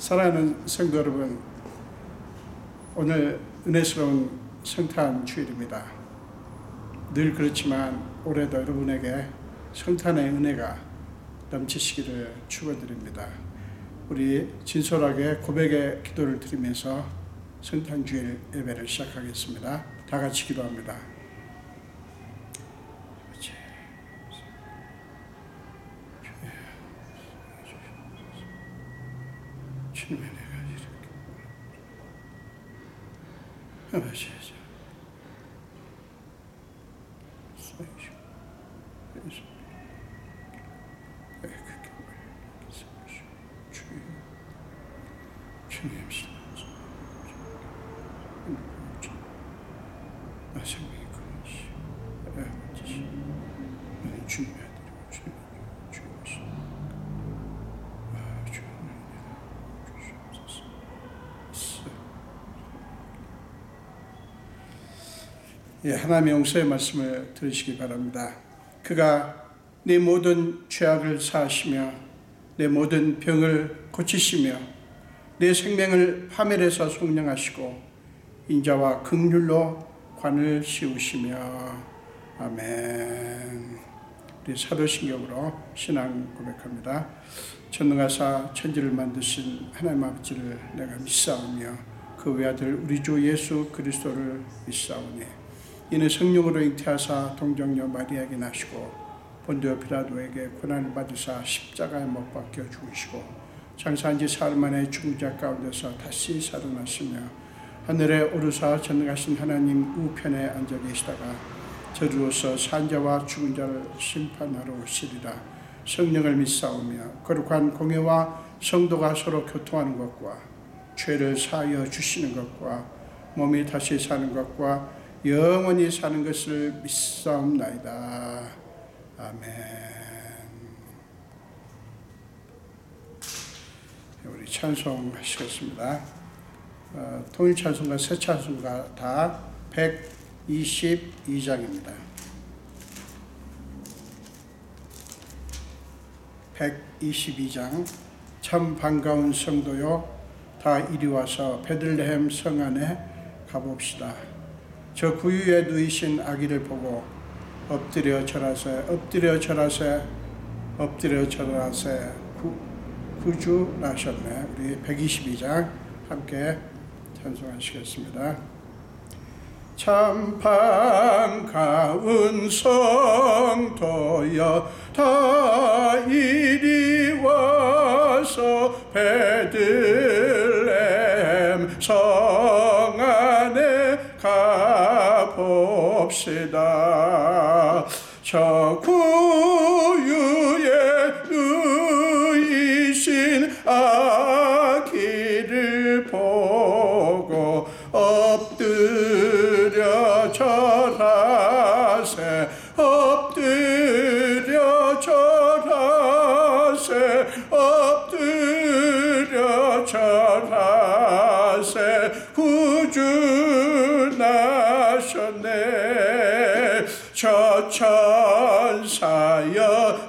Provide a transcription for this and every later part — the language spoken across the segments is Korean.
사랑하는 성도 여러분, 오늘 은혜스러운 성탄 주일입니다. 늘 그렇지만 올해도 여러분에게 성탄의 은혜가 넘치시기를 축원드립니다. 우리 진솔하게 고백의 기도를 드리면서 성탄 주일 예배를 시작하겠습니다. 다 같이 기도합니다. 주님의 은혜가 이렇게 하나님의 용서의 말씀을 들으시기 바랍니다. 그가 내 모든 죄악을 사하시며 내 모든 병을 고치시며 내 생명을 파멸해서 속량하시고 인자와 긍휼로 관을 씌우시며 아멘. 우리 사도신경으로 신앙 고백합니다. 전능하사 천지를 만드신 하나님 아버지를 내가 믿사오며 그 외아들 우리 주 예수 그리스도를 믿사오니 이는 성령으로 잉태하사 동정녀 마리아에게 나시고 본디오 빌라도에게 고난을 받으사 십자가에 못 박혀 죽으시고 장사한 지 사흘 만에 죽은 자 가운데서 다시 살아나시며 하늘에 오르사 전능하신 하나님 우편에 앉아 계시다가 저리로서 산자와 죽은 자를 심판하러 오시리라. 성령을 믿사오며 거룩한 공회와 성도가 서로 교통하는 것과 죄를 사하여 주시는 것과 몸이 다시 사는 것과 영원히 사는 것을 믿사옵나이다. 아멘. 우리 찬송하시겠습니다. 통일 찬송가 새 찬송가 다 122장입니다. 122장. 참 반가운 성도요, 다 이리 와서 베들레헴 성 안에 가봅시다. 저 구유에 누이신 아기를 보고 엎드려 절하세, 엎드려 절하세, 엎드려 절하세. 구주 나셨네. 우리 122장 함께 찬송하시겠습니다. 참 반가운 성도여 다 이리 와서 베들레헴 성 안에 가봅시다. 저 구유에 누이신 아기를 보고 엎드려 절하세, 엎드려 절하세, 엎드려 절하세. 구주 나셨네. 저 천사여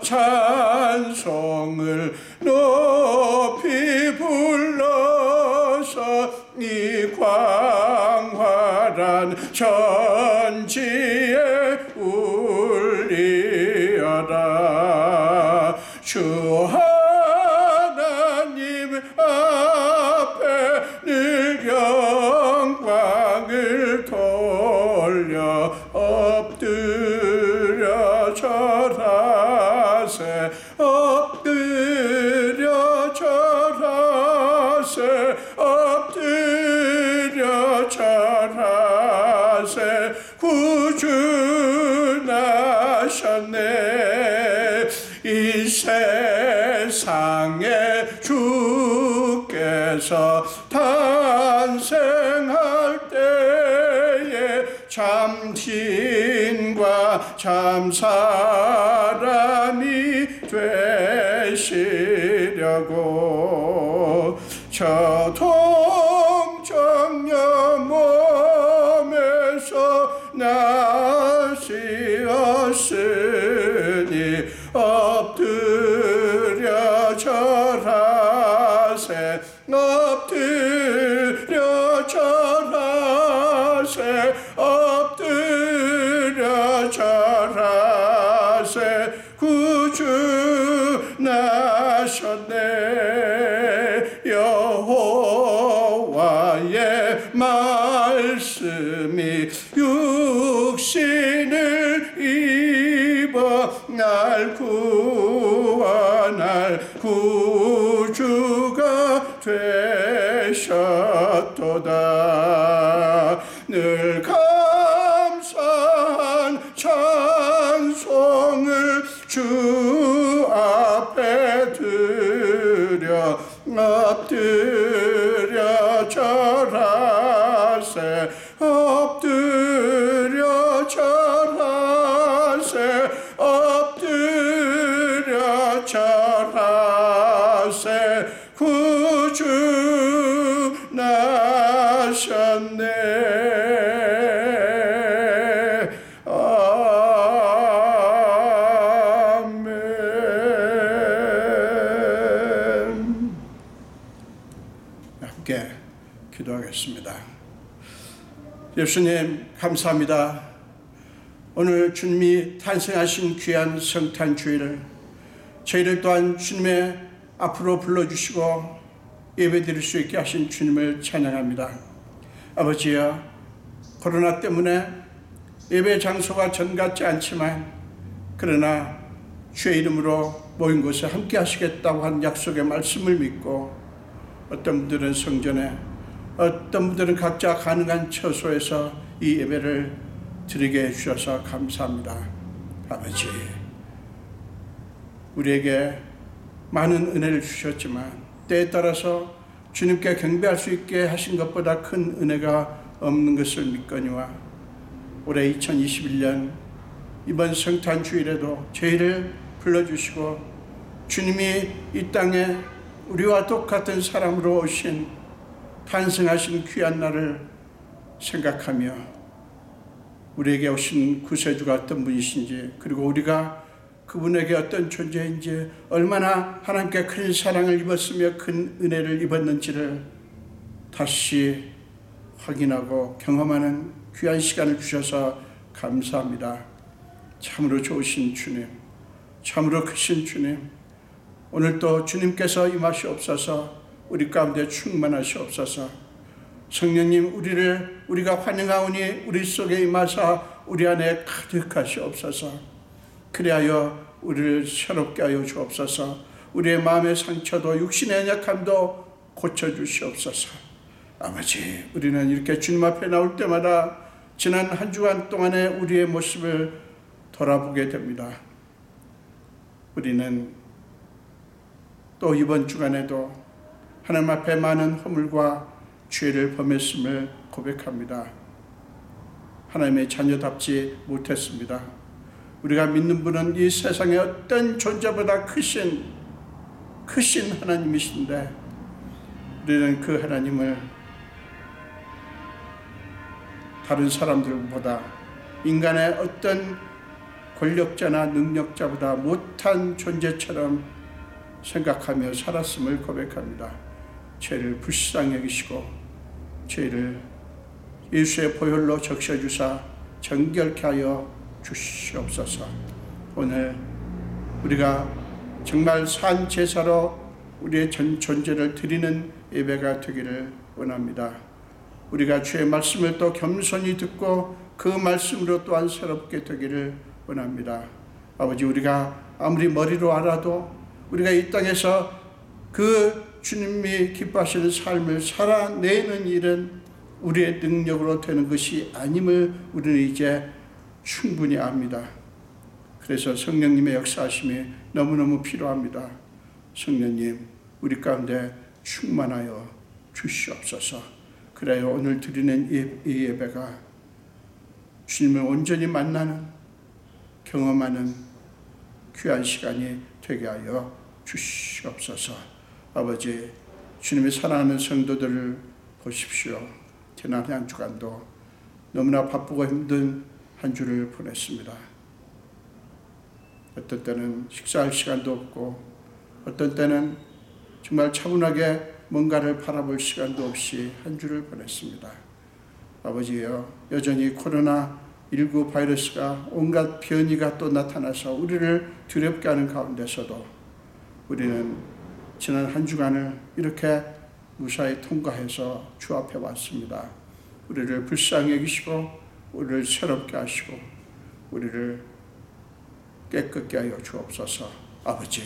찬송을 높이 불러서 이 광활한 천지에 울리어라. 주 하나님 앞에 늘 영광을 돌려 엎드려 절하세, 엎드려 절하세, 엎드려 절하세. 구주 나셨네. 이 세상에 주께서 탄생할 때에 참 신과 참 사람이 되시려고 저 동정녀 몸에서 나시었으니 엎드려 절하세, 절하세 엎드려 절하세 엎드려 절하세 구주 나셨네 여호와의 말씀이 육신을 입어 날 구원할 구주가 되셨도다 늘 감사한 찬송을 주 앞에 드려 엎드려 절하세 엎드려 절하세 엎드려 절하세 구주 나셨네 아멘. 함께 기도하겠습니다. 예수님 감사합니다. 오늘 주님이 탄생하신 귀한 성탄 주일을 저희를 또한 주님의 앞으로 불러주시고 예배드릴 수 있게 하신 주님을 찬양합니다. 아버지여, 코로나 때문에 예배 장소가 전 같지 않지만 그러나 주의 이름으로 모인 곳에 함께 하시겠다고 한 약속의 말씀을 믿고 어떤 분들은 성전에 어떤 분들은 각자 가능한 처소에서 이 예배를 드리게 해주셔서 감사합니다. 아버지, 우리에게 많은 은혜를 주셨지만 때에 따라서 주님께 경배할 수 있게 하신 것보다 큰 은혜가 없는 것을 믿거니와 올해 2021년 이번 성탄 주일에도 저희를 불러주시고 주님이 이 땅에 우리와 똑같은 사람으로 오신 탄생하신 귀한 날을 생각하며 우리에게 오신 구세주가 어떤 분이신지 그리고 우리가 그분에게 어떤 존재인지 얼마나 하나님께 큰 사랑을 입었으며 큰 은혜를 입었는지를 다시 확인하고 경험하는 귀한 시간을 주셔서 감사합니다. 참으로 좋으신 주님, 참으로 크신 주님, 오늘도 주님께서 임하시옵소서. 우리 가운데 충만하시옵소서. 성령님, 우리가 환영하오니 우리 속에 임하사 우리 안에 가득하시옵소서. 그리하여 우리를 새롭게 하여 주옵소서. 우리의 마음의 상처도 육신의 연약함도 고쳐주시옵소서. 아버지, 우리는 이렇게 주님 앞에 나올 때마다 지난 한 주간 동안의 우리의 모습을 돌아보게 됩니다. 우리는 또 이번 주간에도 하나님 앞에 많은 허물과 죄를 범했음을 고백합니다. 하나님의 자녀답지 못했습니다. 우리가 믿는 분은 이 세상의 어떤 존재보다 크신 하나님이신데 우리는 그 하나님을 다른 사람들보다 인간의 어떤 권력자나 능력자보다 못한 존재처럼 생각하며 살았음을 고백합니다. 죄를 불쌍히 여기시고 죄를 예수의 보혈로 적셔주사 정결케 하여 주시옵소서. 오늘 우리가 정말 산 제사로 우리의 전 존재를 드리는 예배가 되기를 원합니다. 우리가 주의 말씀을 또 겸손히 듣고 그 말씀으로 또한 새롭게 되기를 원합니다. 아버지, 우리가 아무리 머리로 알아도 우리가 이 땅에서 그 주님이 기뻐하시는 삶을 살아내는 일은 우리의 능력으로 되는 것이 아님을 우리는 이제 충분히 압니다. 그래서 성령님의 역사하심이 너무너무 필요합니다. 성령님, 우리 가운데 충만하여 주시옵소서. 그래야 오늘 드리는 이 예배가 주님을 온전히 만나는, 경험하는 귀한 시간이 되게 하여 주시옵소서. 아버지, 주님의 사랑하는 성도들을 보십시오. 지난 한 주간도 너무나 바쁘고 힘든 한 주를 보냈습니다. 어떤 때는 식사할 시간도 없고, 어떤 때는 정말 차분하게 뭔가를 바라볼 시간도 없이 한 주를 보냈습니다. 아버지여, 여전히 코로나19 바이러스가 온갖 변이가 또 나타나서 우리를 두렵게 하는 가운데서도 우리는 지난 한 주간을 이렇게 무사히 통과해서 주 앞에 왔습니다. 우리를 불쌍히 여기시고 우리를 새롭게 하시고 우리를 깨끗게 하여 주옵소서. 아버지,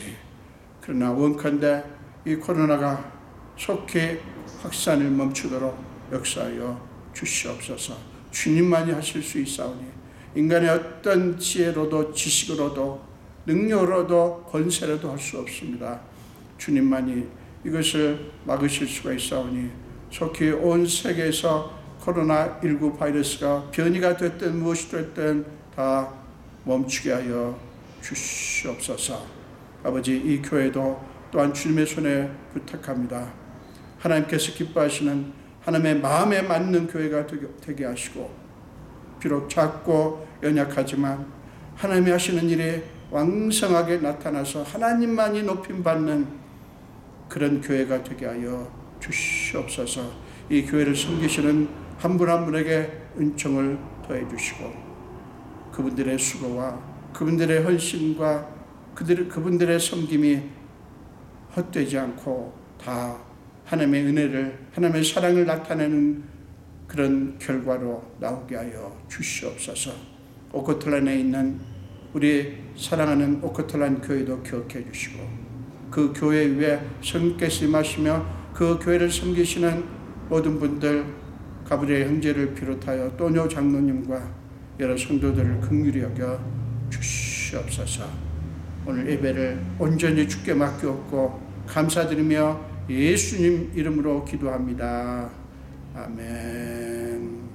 그러나 원컨대 이 코로나가 속히 확산을 멈추도록 역사하여 주시옵소서. 주님만이 하실 수 있사오니 인간의 어떤 지혜로도 지식으로도 능력으로도 권세로도 할 수 없습니다. 주님만이 이것을 막으실 수가 있사오니 속히 온 세계에서 코로나19 바이러스가 변이가 됐든 무엇이 됐든 다 멈추게 하여 주시옵소서. 아버지, 이 교회도 또한 주님의 손에 부탁합니다. 하나님께서 기뻐하시는 하나님의 마음에 맞는 교회가 되게 하시고, 비록 작고 연약하지만 하나님이 하시는 일이 왕성하게 나타나서 하나님만이 높임받는 그런 교회가 되게 하여 주시옵소서. 이 교회를 섬기시는 한 분 한 분에게 은총을 더해 주시고 그분들의 수고와 그분들의 헌신과 그분들의 섬김이 헛되지 않고 다 하나님의 은혜를, 하나님의 사랑을 나타내는 그런 결과로 나오게 하여 주시옵소서. 오코틀란에 있는 우리 사랑하는 오코틀란 교회도 기억해 주시고 그 교회 위에 성령께서 임하시며 그 교회를 섬기시는 모든 분들, 가브리엘 형제를 비롯하여 또뇨 장로님과 여러 성도들을 긍휼히 여겨 주시옵소서. 오늘 예배를 온전히 주께 맡기옵고 감사드리며 예수님 이름으로 기도합니다. 아멘.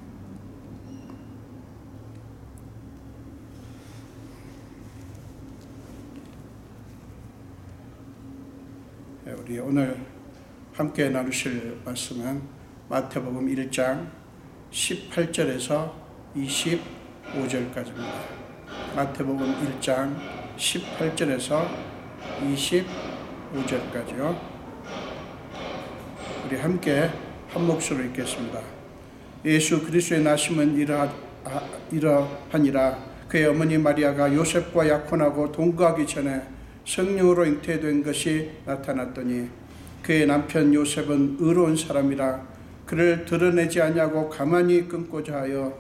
우리 오늘 함께 나누실 말씀은 마태복음 1장 18절에서 25절까지입니다. 마태복음 1장 18절에서 25절까지요. 우리 함께 한 목소리로 읽겠습니다. 예수 그리스도의 나심은 이러하니라. 그의 어머니 마리아가 요셉과 약혼하고 동거하기 전에 성령으로 잉태된 것이 나타났더니 그의 남편 요셉은 의로운 사람이라 그를 드러내지 아니하고 가만히 끊고자 하여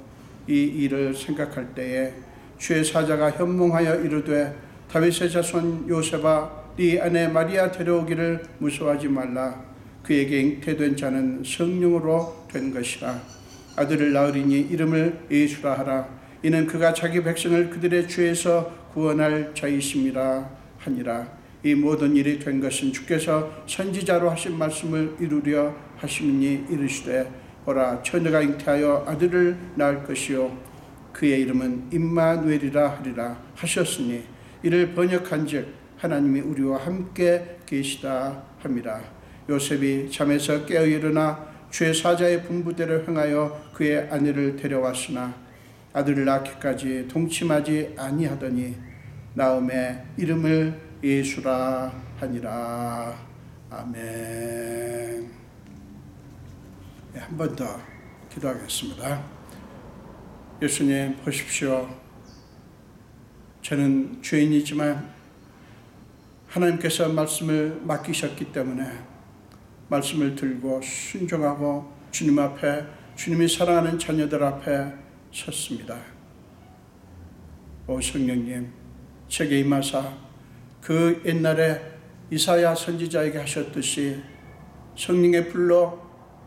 이 일을 생각할 때에 주의 사자가 현몽하여 이르되 다윗의 자손 요셉아, 네 아내 마리아 데려오기를 무서워하지 말라. 그에게 잉태된 자는 성령으로 된 것이라. 아들을 낳으리니 이름을 예수라 하라. 이는 그가 자기 백성을 그들의 죄에서 구원할 자이심이라 하니라. 이 모든 일이 된 것은 주께서 선지자로 하신 말씀을 이루려 하심이니 이르시되 보라, 처녀가 잉태하여 아들을 낳을 것이요 그의 이름은 임마누엘이라 하리라 하셨으니 이를 번역한즉 하나님이 우리와 함께 계시다 함이라. 요셉이 잠에서 깨어 일어나 주의 사자의 분부대로 행하여 그의 아내를 데려왔으나 아들을 낳기까지 동침하지 아니하더니 나음에 이름을 예수라 하니라. 아멘. 한 번 더 기도하겠습니다. 예수님 보십시오. 저는 죄인이지만 하나님께서 말씀을 맡기셨기 때문에 말씀을 들고 순종하고 주님 앞에, 주님이 사랑하는 자녀들 앞에 섰습니다. 오 성령님, 제게 임하사 그 옛날에 이사야 선지자에게 하셨듯이 성령의 불로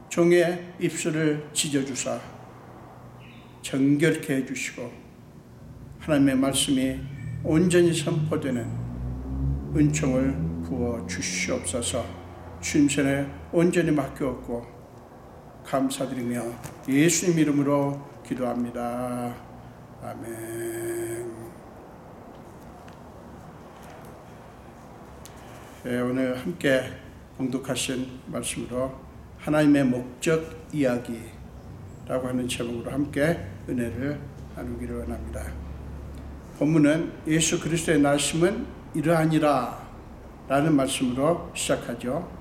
종의 입술을 찢어주사 정결케 해주시고 하나님의 말씀이 온전히 선포되는 은총을 부어 주시옵소서. 주님 손에 온전히 맡겨왔고 감사드리며 예수님 이름으로 기도합니다. 아멘. 오늘 함께 봉독하신 말씀으로 하나님의 목적 이야기라고 하는 제목으로 함께 은혜를 나누기를 원합니다. 본문은 예수 그리스도의 나심은 이러하니라 라는 말씀으로 시작하죠.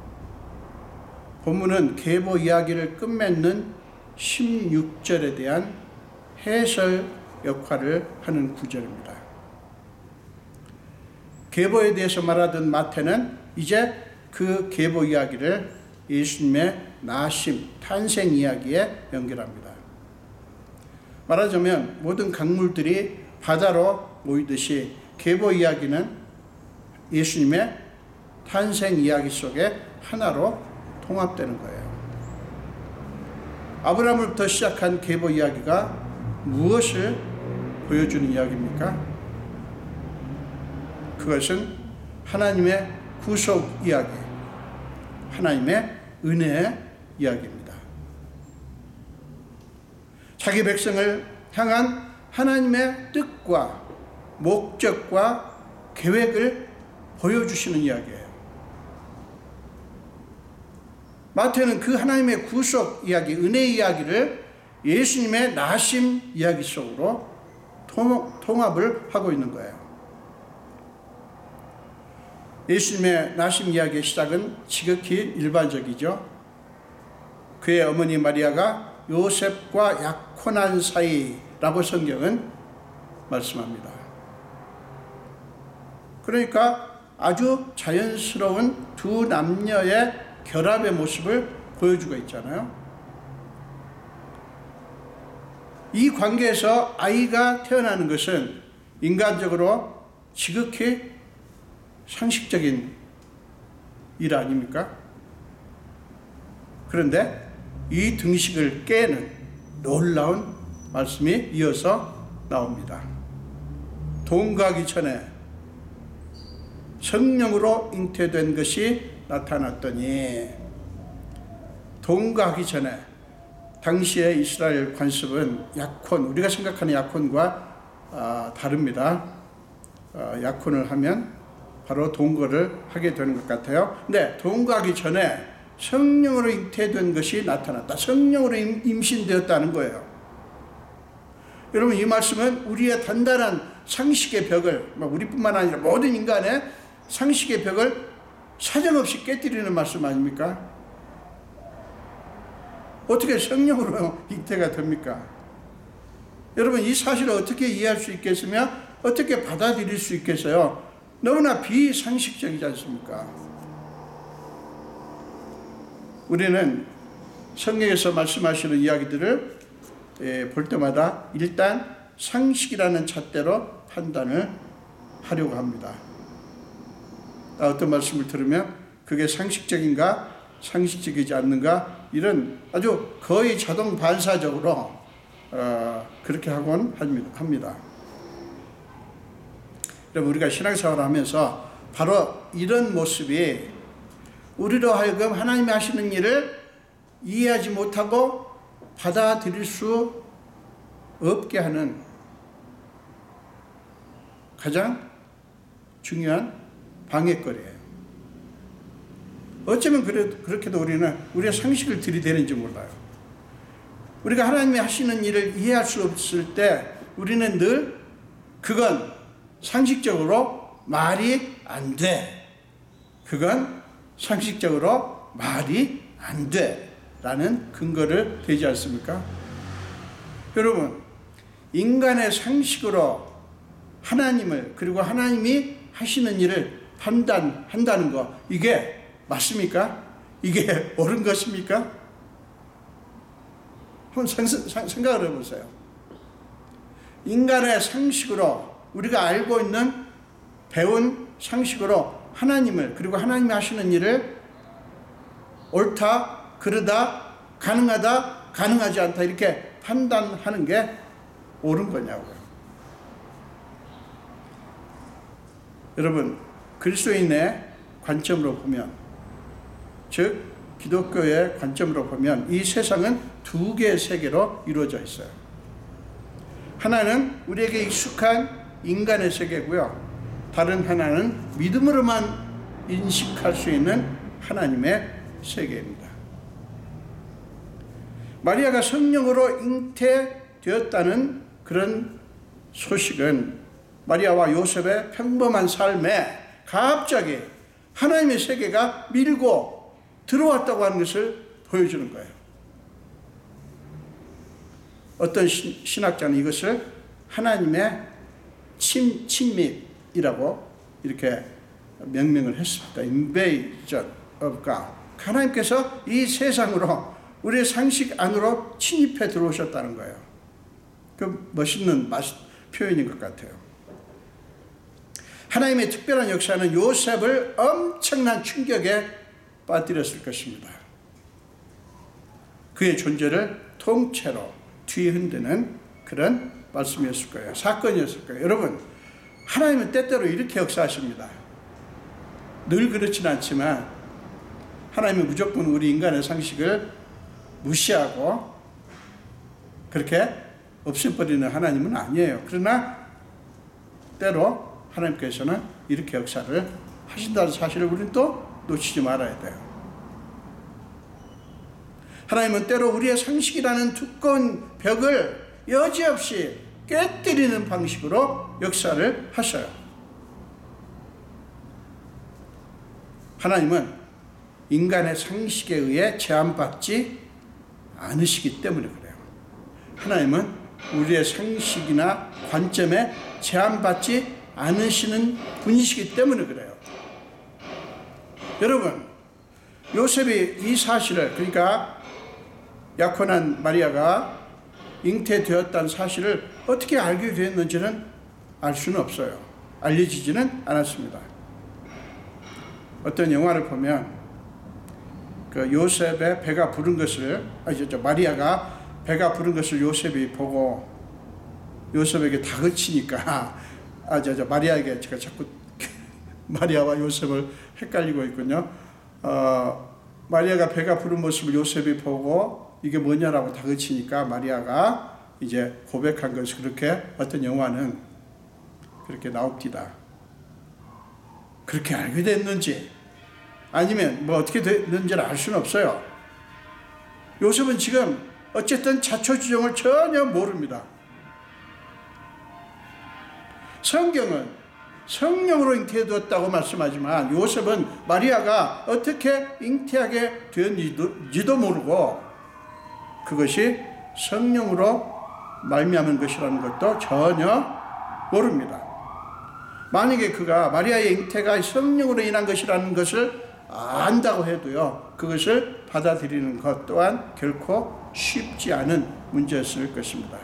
본문은 계보 이야기를 끝맺는 16절에 대한 해설 역할을 하는 구절입니다. 계보에 대해서 말하던 마태는 이제 그 계보 이야기를 예수님의 나심, 탄생 이야기에 연결합니다. 말하자면 모든 강물들이 바다로 모이듯이 계보 이야기는 예수님의 탄생 이야기 속에 하나로 통합되는 거예요. 아브라함부터 시작한 계보 이야기가 무엇을 보여주는 이야기입니까? 그것은 하나님의 구속 이야기, 하나님의 은혜의 이야기입니다. 자기 백성을 향한 하나님의 뜻과 목적과 계획을 보여주시는 이야기예요. 마태는 그 하나님의 구속 이야기, 은혜 이야기를 예수님의 나심 이야기 속으로 통합을 하고 있는 거예요. 예수님의 나심 이야기의 시작은 지극히 일반적이죠. 그의 어머니 마리아가 요셉과 약혼한 사이라고 성경은 말씀합니다. 그러니까 아주 자연스러운 두 남녀의 결합의 모습을 보여주고 있잖아요. 이 관계에서 아이가 태어나는 것은 인간적으로 지극히 상식적인 일 아닙니까? 그런데 이 등식을 깨는 놀라운 말씀이 이어서 나옵니다. 동거하기 전에 성령으로 잉태된 것이 나타났더니, 동거하기 전에 당시의 이스라엘 관습은 약혼, 우리가 생각하는 약혼과 다릅니다. 약혼을 하면 바로 동거를 하게 되는 것 같아요. 근데 동거하기 전에 성령으로 잉태된 것이 나타났다. 성령으로 임신되었다는 거예요. 여러분, 이 말씀은 우리의 단단한 상식의 벽을, 우리뿐만 아니라 모든 인간의 상식의 벽을 사정없이 깨뜨리는 말씀 아닙니까? 어떻게 성령으로 잉태가 됩니까? 여러분, 이 사실을 어떻게 이해할 수 있겠으며 어떻게 받아들일 수 있겠어요? 너무나 비상식적이지 않습니까? 우리는 성경에서 말씀하시는 이야기들을 볼 때마다 일단 상식이라는 잣대로 판단을 하려고 합니다. 어떤 말씀을 들으면 그게 상식적인가 상식적이지 않는가, 이런 아주 거의 자동 반사적으로 그렇게 하곤 합니다. 여러분, 우리가 신앙생활을 하면서 바로 이런 모습이 우리로 하여금 하나님이 하시는 일을 이해하지 못하고 받아들일 수 없게 하는 가장 중요한 방해거리예요. 어쩌면 그렇게도 우리는 우리의 상식을 들이대는지 몰라요. 우리가 하나님이 하시는 일을 이해할 수 없을 때 우리는 늘 그건 상식적으로 말이 안 돼. 그건 상식적으로 말이 안 돼. 라는 근거를 대지 않습니까? 여러분, 인간의 상식으로 하나님을, 그리고 하나님이 하시는 일을 판단한다는 거, 이게 맞습니까? 이게 옳은 것입니까? 한번 생각을 해보세요. 인간의 상식으로, 우리가 알고 있는 배운 상식으로 하나님을, 그리고 하나님이 하시는 일을 옳다, 그러다, 가능하다, 가능하지 않다, 이렇게 판단하는 게 옳은 거냐고요. 여러분, 그리스도인의 관점으로 보면, 즉 기독교의 관점으로 보면 이 세상은 두 개의 세계로 이루어져 있어요. 하나는 우리에게 익숙한 인간의 세계고요, 다른 하나는 믿음으로만 인식할 수 있는 하나님의 세계입니다. 마리아가 성령으로 잉태되었다는 그런 소식은 마리아와 요셉의 평범한 삶에 갑자기 하나님의 세계가 밀고 들어왔다고 하는 것을 보여주는 거예요. 어떤 신학자는 이것을 하나님의 침입이라고 이렇게 명명을 했습니다. Invasion of God. 하나님께서 이 세상으로, 우리의 상식 안으로 침입해 들어오셨다는 거예요. 그 멋있는 표현인 것 같아요. 하나님의 특별한 역사는 요셉을 엄청난 충격에 빠뜨렸을 것입니다. 그의 존재를 통째로 뒤흔드는 그런 말씀이었을 거예요. 사건이었을 거예요. 여러분, 하나님은 때때로 이렇게 역사하십니다. 늘 그렇진 않지만 하나님은 무조건 우리 인간의 상식을 무시하고 그렇게 없애버리는 하나님은 아니에요. 그러나 때로 하나님께서는 이렇게 역사를 하신다는 사실을 우리는 또 놓치지 말아야 돼요. 하나님은 때로 우리의 상식이라는 두꺼운 벽을 여지없이 깨뜨리는 방식으로 역사를 하셔요. 하나님은 인간의 상식에 의해 제한받지 않으시기 때문에 그래요. 하나님은 우리의 상식이나 관점에 제한받지 않으시는 분이시기 때문에 그래요. 여러분, 요셉이 이 사실을, 그러니까 약혼한 마리아가 잉태되었다는 사실을 어떻게 알게 됐는지는 알 수는 없어요. 알려지지는 않았습니다. 어떤 영화를 보면 그 요셉의 배가 부른 것을, 마리아가 배가 부른 것을 요셉이 보고 요셉에게 다그치니까, 마리아에게 제가 자꾸 마리아와 요셉을 헷갈리고 있군요. 마리아가 배가 부른 모습을 요셉이 보고 이게 뭐냐라고 다그치니까 마리아가 이제 고백한 것이, 그렇게 어떤 영화는 그렇게 나옵니다. 그렇게 알게 됐는지 아니면 뭐 어떻게 됐는지를 알 수는 없어요. 요셉은 지금 어쨌든 자초지종을 전혀 모릅니다. 성경은 성령으로 잉태되었다고 말씀하지만 요셉은 마리아가 어떻게 잉태하게 되었는지도 모르고 그것이 성령으로 말미암은 것이라는 것도 전혀 모릅니다. 만약에 그가 마리아의 잉태가 성령으로 인한 것이라는 것을 안다고 해도요, 그것을 받아들이는 것 또한 결코 쉽지 않은 문제였을 것입니다.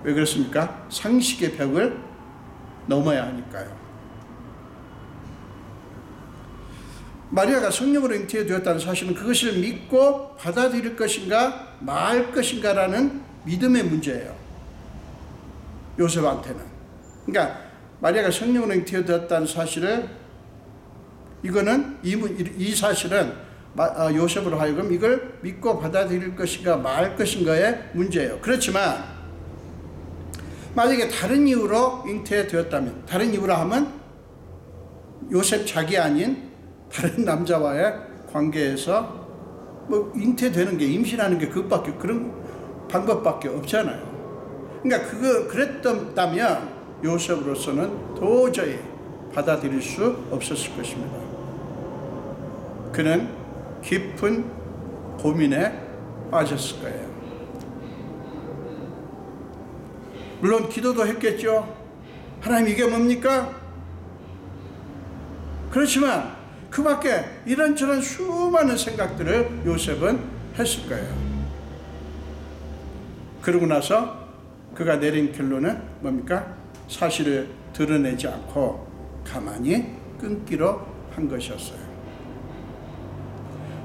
왜 그렇습니까? 상식의 벽을 넘어야 하니까요. 마리아가 성령으로 잉태되었다는 사실은 그것을 믿고 받아들일 것인가 말 것인가라는 믿음의 문제예요. 요셉한테는. 그러니까 마리아가 성령으로 잉태되었다는 사실을, 이거는 이 사실은 요셉으로 하여금 이걸 믿고 받아들일 것인가 말 것인가의 문제예요. 그렇지만 만약에 다른 이유로 잉태되었다면, 다른 이유로 하면 요셉 자기 아닌 다른 남자와의 관계에서 뭐 잉태되는 게, 임신하는 게 그것밖에, 그런 방법밖에 없잖아요. 그러니까 그랬다면 요셉으로서는 도저히 받아들일 수 없었을 것입니다. 그는 깊은 고민에 빠졌을 거예요. 물론 기도도 했겠죠. 하나님, 이게 뭡니까? 그렇지만 그 밖에 이런저런 수많은 생각들을 요셉은 했을 거예요. 그러고 나서 그가 내린 결론은 뭡니까? 사실을 드러내지 않고 가만히 끊기로 한 것이었어요.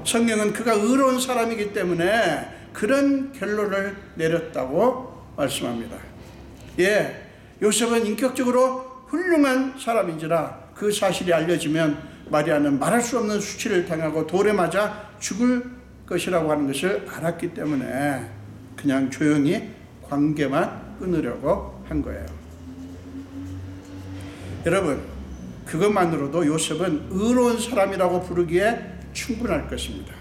성경은 그가 의로운 사람이기 때문에 그런 결론을 내렸다고 말씀합니다. 예, 요셉은 인격적으로 훌륭한 사람인지라 그 사실이 알려지면 마리아는 말할 수 없는 수치를 당하고 돌에 맞아 죽을 것이라고 하는 것을 알았기 때문에 그냥 조용히 관계만 끊으려고 한 거예요. 여러분, 그것만으로도 요셉은 의로운 사람이라고 부르기에 충분할 것입니다.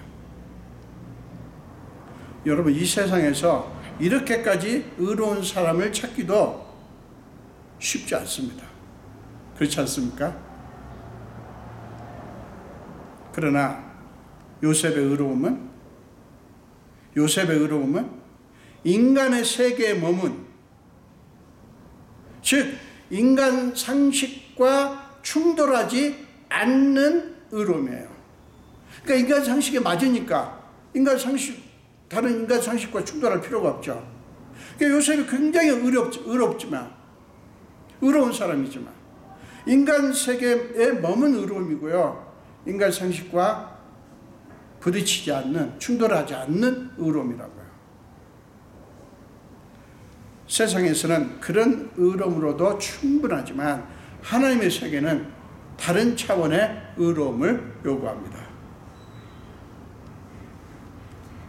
여러분, 이 세상에서 이렇게까지 의로운 사람을 찾기도 쉽지 않습니다. 그렇지 않습니까? 그러나 요셉의 의로움은 인간의 세계에 머문, 즉 인간 상식과 충돌하지 않는 의로움이에요. 그러니까 인간 상식에 맞으니까 다른 인간 상식과 충돌할 필요가 없죠. 그러니까 요셉이 굉장히 의로운 사람이지만 인간 세계에 머문 의로움이고요. 인간 상식과 부딪히지 않는, 충돌하지 않는 의로움이라고요. 세상에서는 그런 의로움으로도 충분하지만 하나님의 세계는 다른 차원의 의로움을 요구합니다.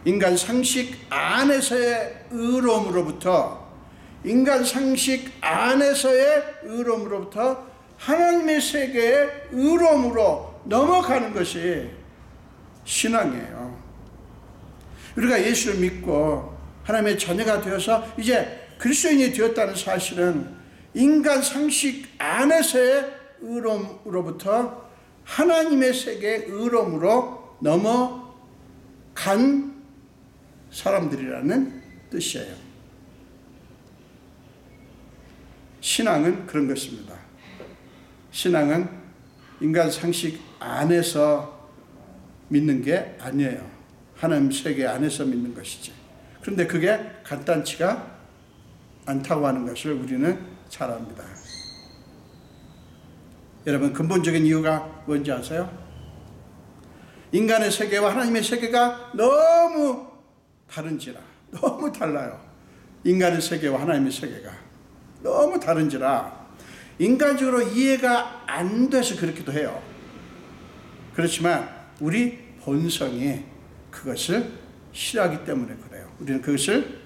인간 상식 안에서의 의로움으로부터 하나님의 세계의 의로움으로 넘어가는 것이 신앙이에요. 우리가 예수를 믿고 하나님의 자녀가 되어서 이제 그리스도인이 되었다는 사실은 인간 상식 안에서의 의로움으로부터 하나님의 세계의 의로움으로 넘어간 사람들이라는 뜻이에요. 신앙은 그런 것입니다. 신앙은 인간 상식 안에서 믿는 게 아니에요. 하나님 세계 안에서 믿는 것이지. 그런데 그게 간단치가 않다고 하는 것을 우리는 잘 압니다. 여러분, 근본적인 이유가 뭔지 아세요? 인간의 세계와 하나님의 세계가 너무 달라요. 인간의 세계와 하나님의 세계가 너무 다른지라 인간적으로 이해가 안 돼서 그렇기도 해요. 그렇지만 우리 본성이 그것을 싫어하기 때문에 그래요. 우리는 그것을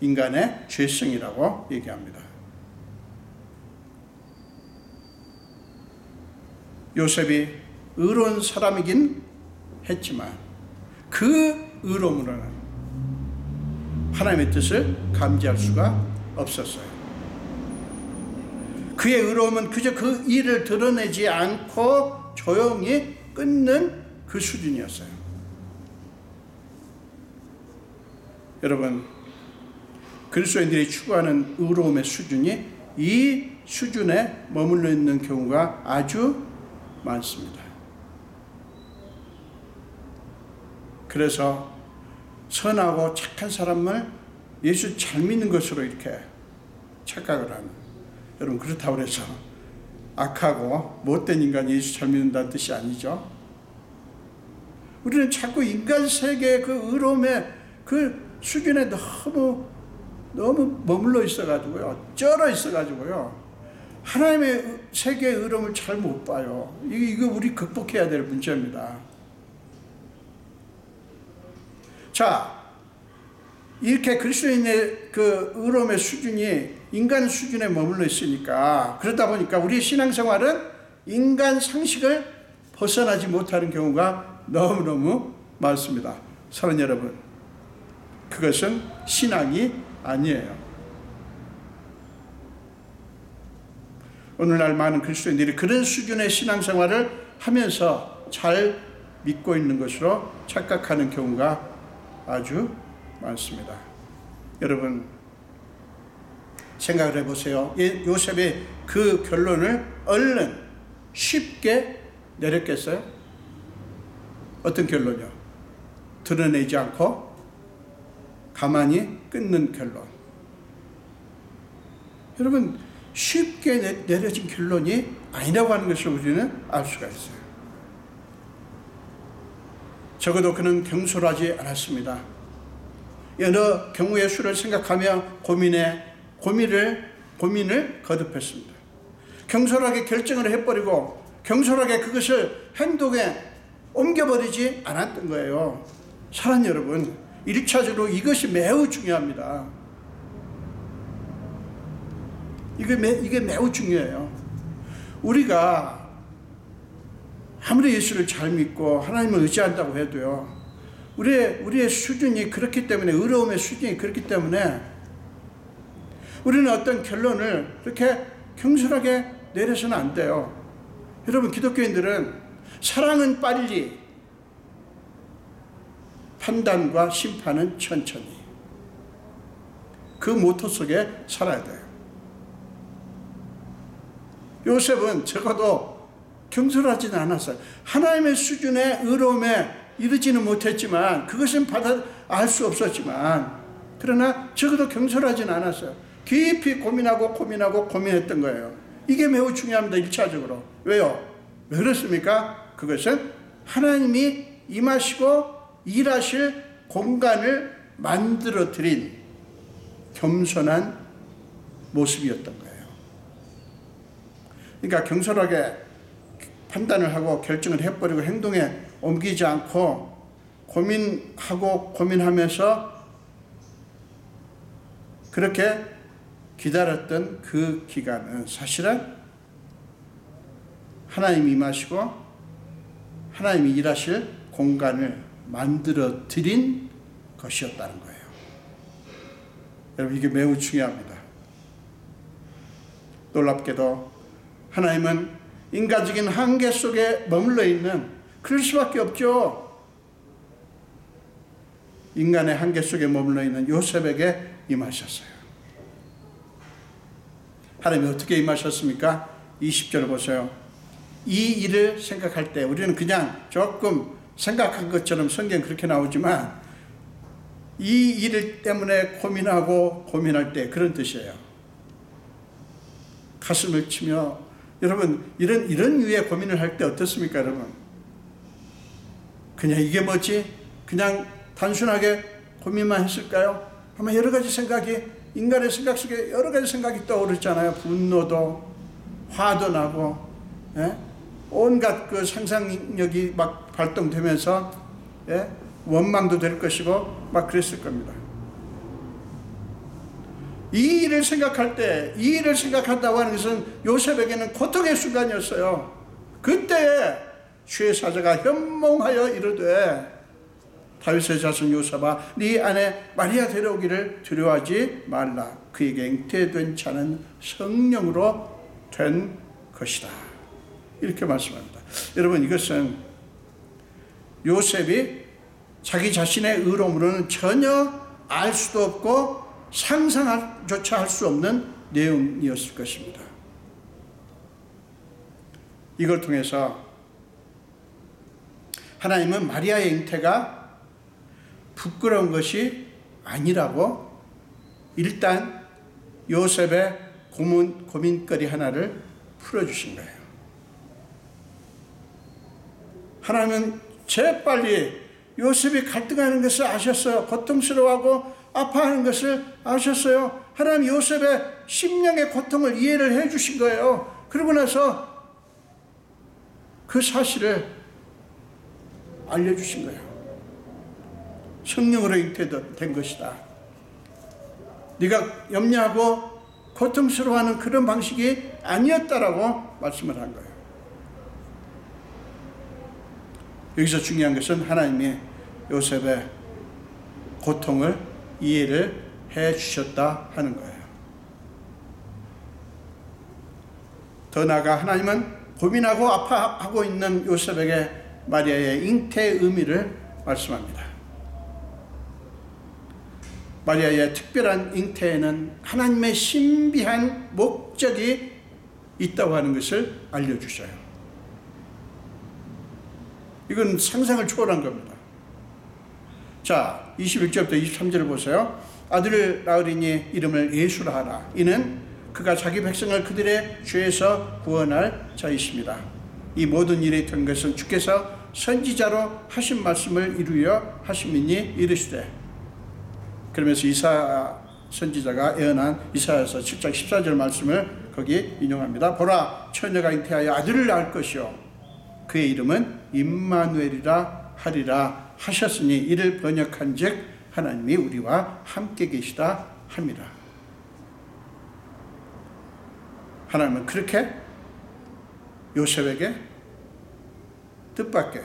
인간의 죄성이라고 얘기합니다. 요셉이 의로운 사람이긴 했지만 그 의로움으로는 하나님의 뜻을 감지할 수가 없었어요. 그의 의로움은 그저 그 일을 드러내지 않고 조용히 끊는 그 수준이었어요. 여러분, 그리스도인들이 추구하는 의로움의 수준이 이 수준에 머물러 있는 경우가 아주 많습니다. 그래서 선하고 착한 사람을 예수 잘 믿는 것으로 이렇게 착각을 하는, 여러분 그렇다고 해서 악하고 못된 인간이 예수 잘 믿는다는 뜻이 아니죠. 우리는 자꾸 인간 세계의 그 의로움의 그 수준에 너무 머물러 있어가지고요, 쩔어 있어가지고요, 하나님의 세계의 의로움을 잘 못 봐요. 이거 우리 극복해야 될 문제입니다. 자, 이렇게 그리스도인의 그 의로움의 수준이 인간 수준에 머물러 있으니까, 그러다 보니까 우리의 신앙생활은 인간 상식을 벗어나지 못하는 경우가 너무너무 많습니다. 사랑하는 여러분, 그것은 신앙이 아니에요. 오늘날 많은 그리스도인들이 그런 수준의 신앙생활을 하면서 잘 믿고 있는 것으로 착각하는 경우가 아주 많습니다. 여러분, 생각을 해보세요. 요셉의 그 결론을 얼른 쉽게 내렸겠어요? 어떤 결론이요? 드러내지 않고 가만히 끊는 결론. 여러분, 쉽게 내려진 결론이 아니라고 하는 것을 우리는 알 수가 있어요. 적어도 그는 경솔하지 않았습니다. 여러 경우의 수를 생각하며 고민을 거듭했습니다. 경솔하게 결정을 해버리고 경솔하게 그것을 행동에 옮겨버리지 않았던 거예요. 사랑하는 여러분, 1차적으로 이것이 매우 중요합니다. 이게 매우 중요해요. 우리가 아무리 예수를 잘 믿고 하나님을 의지한다고 해도요, 우리의 수준이 그렇기 때문에, 의로움의 수준이 그렇기 때문에 우리는 어떤 결론을 그렇게 경솔하게 내려서는 안 돼요. 여러분, 기독교인들은 사랑은 빨리, 판단과 심판은 천천히. 그 모토 속에 살아야 돼요. 요셉은 적어도 경솔하지는 않았어요. 하나님의 수준의 의로움에 이르지는 못했지만, 그것은 알 수 없었지만, 그러나 적어도 경솔하지는 않았어요. 깊이 고민했던 거예요. 이게 매우 중요합니다. 1차적으로. 왜요? 왜 그렇습니까? 그것은 하나님이 임하시고 일하실 공간을 만들어 드린 겸손한 모습이었던 거예요. 그러니까 경솔하게 판단을 하고 결정을 해버리고 행동에 옮기지 않고 고민하면서 그렇게 기다렸던 그 기간은 사실은 하나님이 임하시고 하나님이 일하실 공간을 만들어 드린 것이었다는 거예요. 여러분, 이게 매우 중요합니다. 놀랍게도 하나님은 인간적인 한계 속에 머물러 있는, 그럴 수밖에 없죠. 인간의 한계 속에 머물러 있는 요셉에게 임하셨어요. 하나님이 어떻게 임하셨습니까? 20절 보세요. 이 일을 생각할 때, 우리는 그냥 조금 생각한 것처럼 성경 그렇게 나오지만, 이 일 때문에 고민할 때, 그런 뜻이에요. 가슴을 치며, 여러분, 이런 유의 고민을 할 때 어떻습니까, 여러분? 그냥 이게 뭐지? 그냥 단순하게 고민만 했을까요? 아마 여러 가지 생각이, 인간의 생각 속에 여러 가지 생각이 떠오르잖아요. 분노도, 화도 나고, 온갖 그 상상력이 막 발동되면서, 원망도 될 것이고, 막 그랬을 겁니다. 이 일을 생각한다고 하는 것은 요셉에게는 고통의 순간이었어요. 그때 주의 사자가 현몽하여 이르되, 다윗의 자손 요셉아, 네 아내 마리아 데려오기를 두려워하지 말라. 그에게 잉태된 자는 성령으로 된 것이다. 이렇게 말씀합니다. 여러분, 이것은 요셉이 자기 자신의 의로움으로는 전혀 알 수도 없고 상상조차 할 수 없는 내용이었을 것입니다. 이걸 통해서 하나님은 마리아의 잉태가 부끄러운 것이 아니라고 일단 요셉의 고민거리 하나를 풀어주신 거예요. 하나님은 재빨리 요셉이 갈등하는 것을 아셨어요. 고통스러워하고 아파하는 것을 아셨어요. 하나님 요셉의 심령의 고통을 이해를 해 주신 거예요. 그러고 나서 그 사실을 알려주신 거예요. 성령으로 잉태된 것이다. 네가 염려하고 고통스러워하는 그런 방식이 아니었다라고 말씀을 한 거예요. 여기서 중요한 것은 하나님이 요셉의 고통을 이해를 해 주셨다 하는 거예요. 더 나아가 하나님은 고민하고 아파하고 있는 요셉에게 마리아의 잉태의 의미를 말씀합니다. 마리아의 특별한 잉태에는 하나님의 신비한 목적이 있다고 하는 것을 알려주셔요. 이건 상상을 초월한 겁니다. 자, 21절부터 23절을 보세요. 아들을 낳으리니 이름을 예수라 하라. 이는 그가 자기 백성을 그들의 죄에서 구원할 자이십니다. 이 모든 일이 된 것은 주께서 선지자로 하신 말씀을 이루려 하심이니 이르시되. 그러면서 이사야 선지자가 예언한 이사야서 7장 14절 말씀을 거기 인용합니다. 보라, 처녀가 잉태하여 아들을 낳을 것이요 그의 이름은 임마누엘이라 하리라 하셨으니 이를 번역한즉 하나님이 우리와 함께 계시다 합니다. 하나님은 그렇게 요셉에게 뜻밖의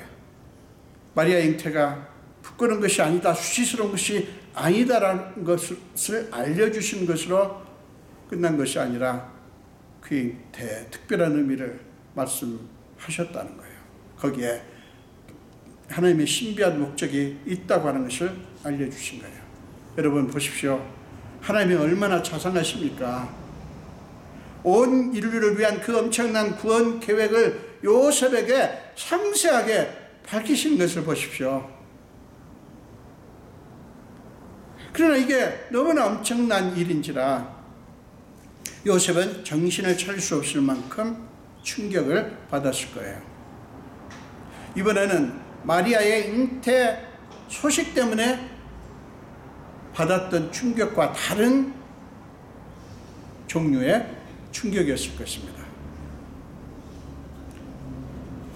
마리아의 잉태가 부끄러운 것이 아니다, 수치스러운 것이 아니다라는 것을 알려주신 것으로 끝난 것이 아니라 그의 특별한 의미를 말씀하셨다는 거예요. 거기에 하나님의 신비한 목적이 있다고 하는 것을 알려주신 거예요. 여러분 보십시오. 하나님이 얼마나 자상하십니까? 온 인류를 위한 그 엄청난 구원 계획을 요셉에게 상세하게 밝히시는 것을 보십시오. 그러나 이게 너무나 엄청난 일인지라 요셉은 정신을 차릴 수 없을 만큼 충격을 받았을 거예요. 이번에는 마리아의 잉태 소식 때문에 받았던 충격과 다른 종류의 충격이었을 것입니다.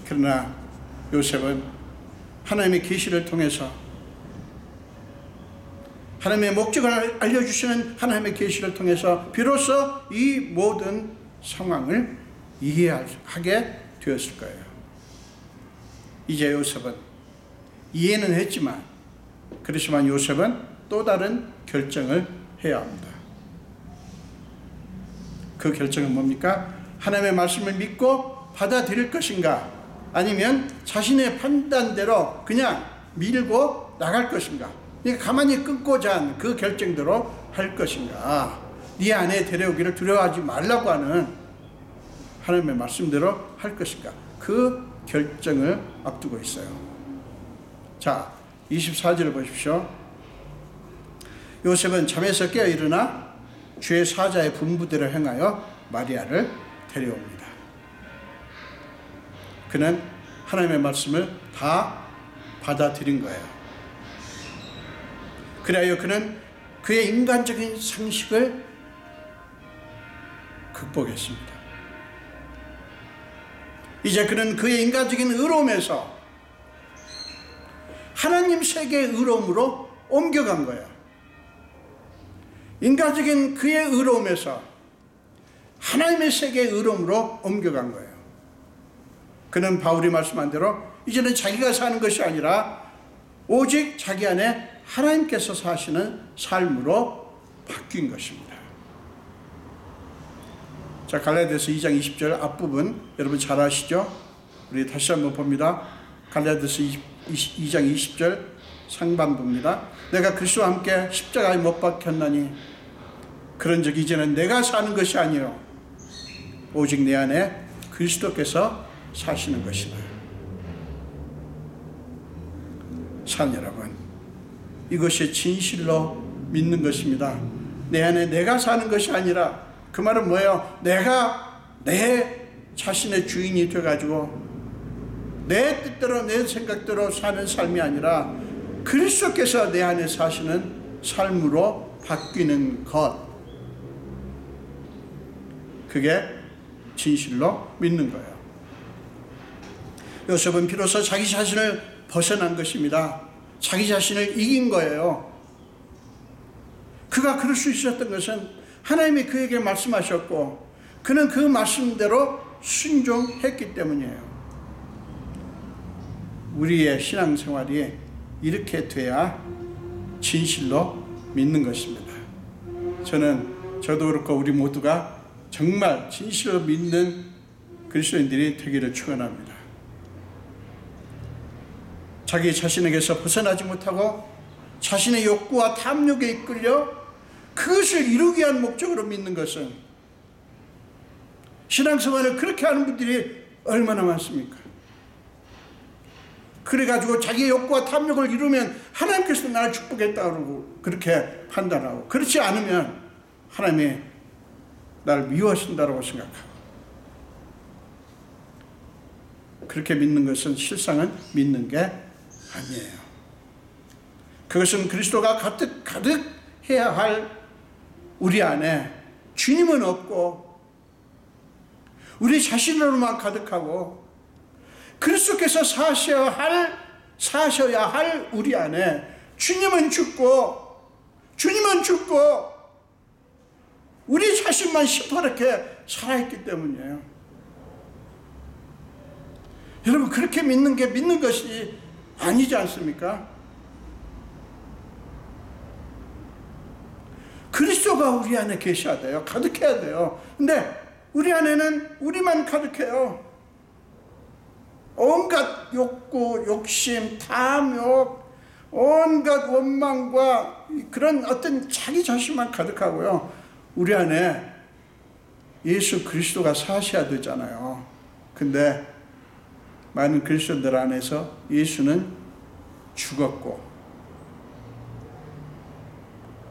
그러나 요셉은 하나님의 계시를 통해서 하나님의 목적을 알려주시는 하나님의 계시를 통해서 비로소 이 모든 상황을 이해하게 되었을 거예요. 이제 요셉은 이해는 했지만 그렇지만 요셉은 또 다른 결정을 해야 합니다. 그 결정은 뭡니까? 하나님의 말씀을 믿고 받아들일 것인가? 아니면 자신의 판단대로 그냥 밀고 나갈 것인가? 그러니까 가만히 끊고자 한 그 결정대로 할 것인가? 네 아내 데려오기를 두려워하지 말라고 하는 하나님의 말씀대로 할 것인가? 그 결정을 앞두고 있어요. 자, 24절을 보십시오. 요셉은 잠에서 깨어 일어나 주의 사자의 분부대로 행하여 마리아를 데려옵니다. 그는 하나님의 말씀을 다 받아들인 거예요. 그래야 그는 그의 인간적인 상식을 극복했습니다. 이제 그는 그의 인간적인 의로움에서 하나님 세계의 의로움으로 옮겨간 거예요. 인간적인 그의 의로움에서 하나님의 세계의 의로움으로 옮겨간 거예요. 그는 바울이 말씀한 대로 이제는 자기가 사는 것이 아니라 오직 자기 안에 하나님께서 사시는 삶으로 바뀐 것입니다. 자, 갈라디아서 2장 20절 앞부분 여러분 잘 아시죠? 우리 다시 한번 봅니다. 갈라디아서 2장 20절 상반부입니다. 내가 그리스도와 함께 십자가에 못 박혔나니 그런즉 이제는 내가 사는 것이 아니요 오직 내 안에 그리스도께서 사시는 것이다. 산 여러분, 이것이 진실로 믿는 것입니다. 내 안에 내가 사는 것이 아니라, 그 말은 뭐예요? 내가 내 자신의 주인이 돼가지고 내 뜻대로 내 생각대로 사는 삶이 아니라 그리스도께서 내 안에 사시는 삶으로 바뀌는 것, 그게 진실로 믿는 거예요. 요셉은 비로소 자기 자신을 벗어난 것입니다. 자기 자신을 이긴 거예요. 그가 그럴 수 있었던 것은 하나님이 그에게 말씀하셨고 그는 그 말씀대로 순종했기 때문이에요. 우리의 신앙생활이 이렇게 돼야 진실로 믿는 것입니다. 저도 그렇고 우리 모두가 정말 진실로 믿는 그리스도인들이 되기를 축원합니다. 자기 자신에게서 벗어나지 못하고 자신의 욕구와 탐욕에 이끌려 그것을 이루기 위한 목적으로 믿는 것은, 신앙생활을 그렇게 하는 분들이 얼마나 많습니까? 그래가지고 자기의 욕구와 탐욕을 이루면 하나님께서 나를 축복했다고 그렇게 판단하고, 그렇지 않으면 하나님이 나를 미워하신다고 생각하고, 그렇게 믿는 것은 실상은 믿는 게 아니에요. 그것은 그리스도가 가득 해야 할 우리 안에 주님은 없고 우리 자신으로만 가득하고 그리스도께서 사셔야 할 우리 안에 주님은 죽고 우리 자신만 시퍼렇게 살아있기 때문이에요. 여러분, 그렇게 믿는 게 믿는 것이 아니지 않습니까? 그리스도가 우리 안에 계셔야 돼요. 가득해야 돼요. 근데 우리 안에는 우리만 가득해요. 온갖 욕구, 욕심, 탐욕, 온갖 원망과 그런 어떤 자기 자신만 가득하고요. 우리 안에 예수 그리스도가 사셔야 되잖아요. 근데 많은 그리스도인들 안에서 예수는 죽었고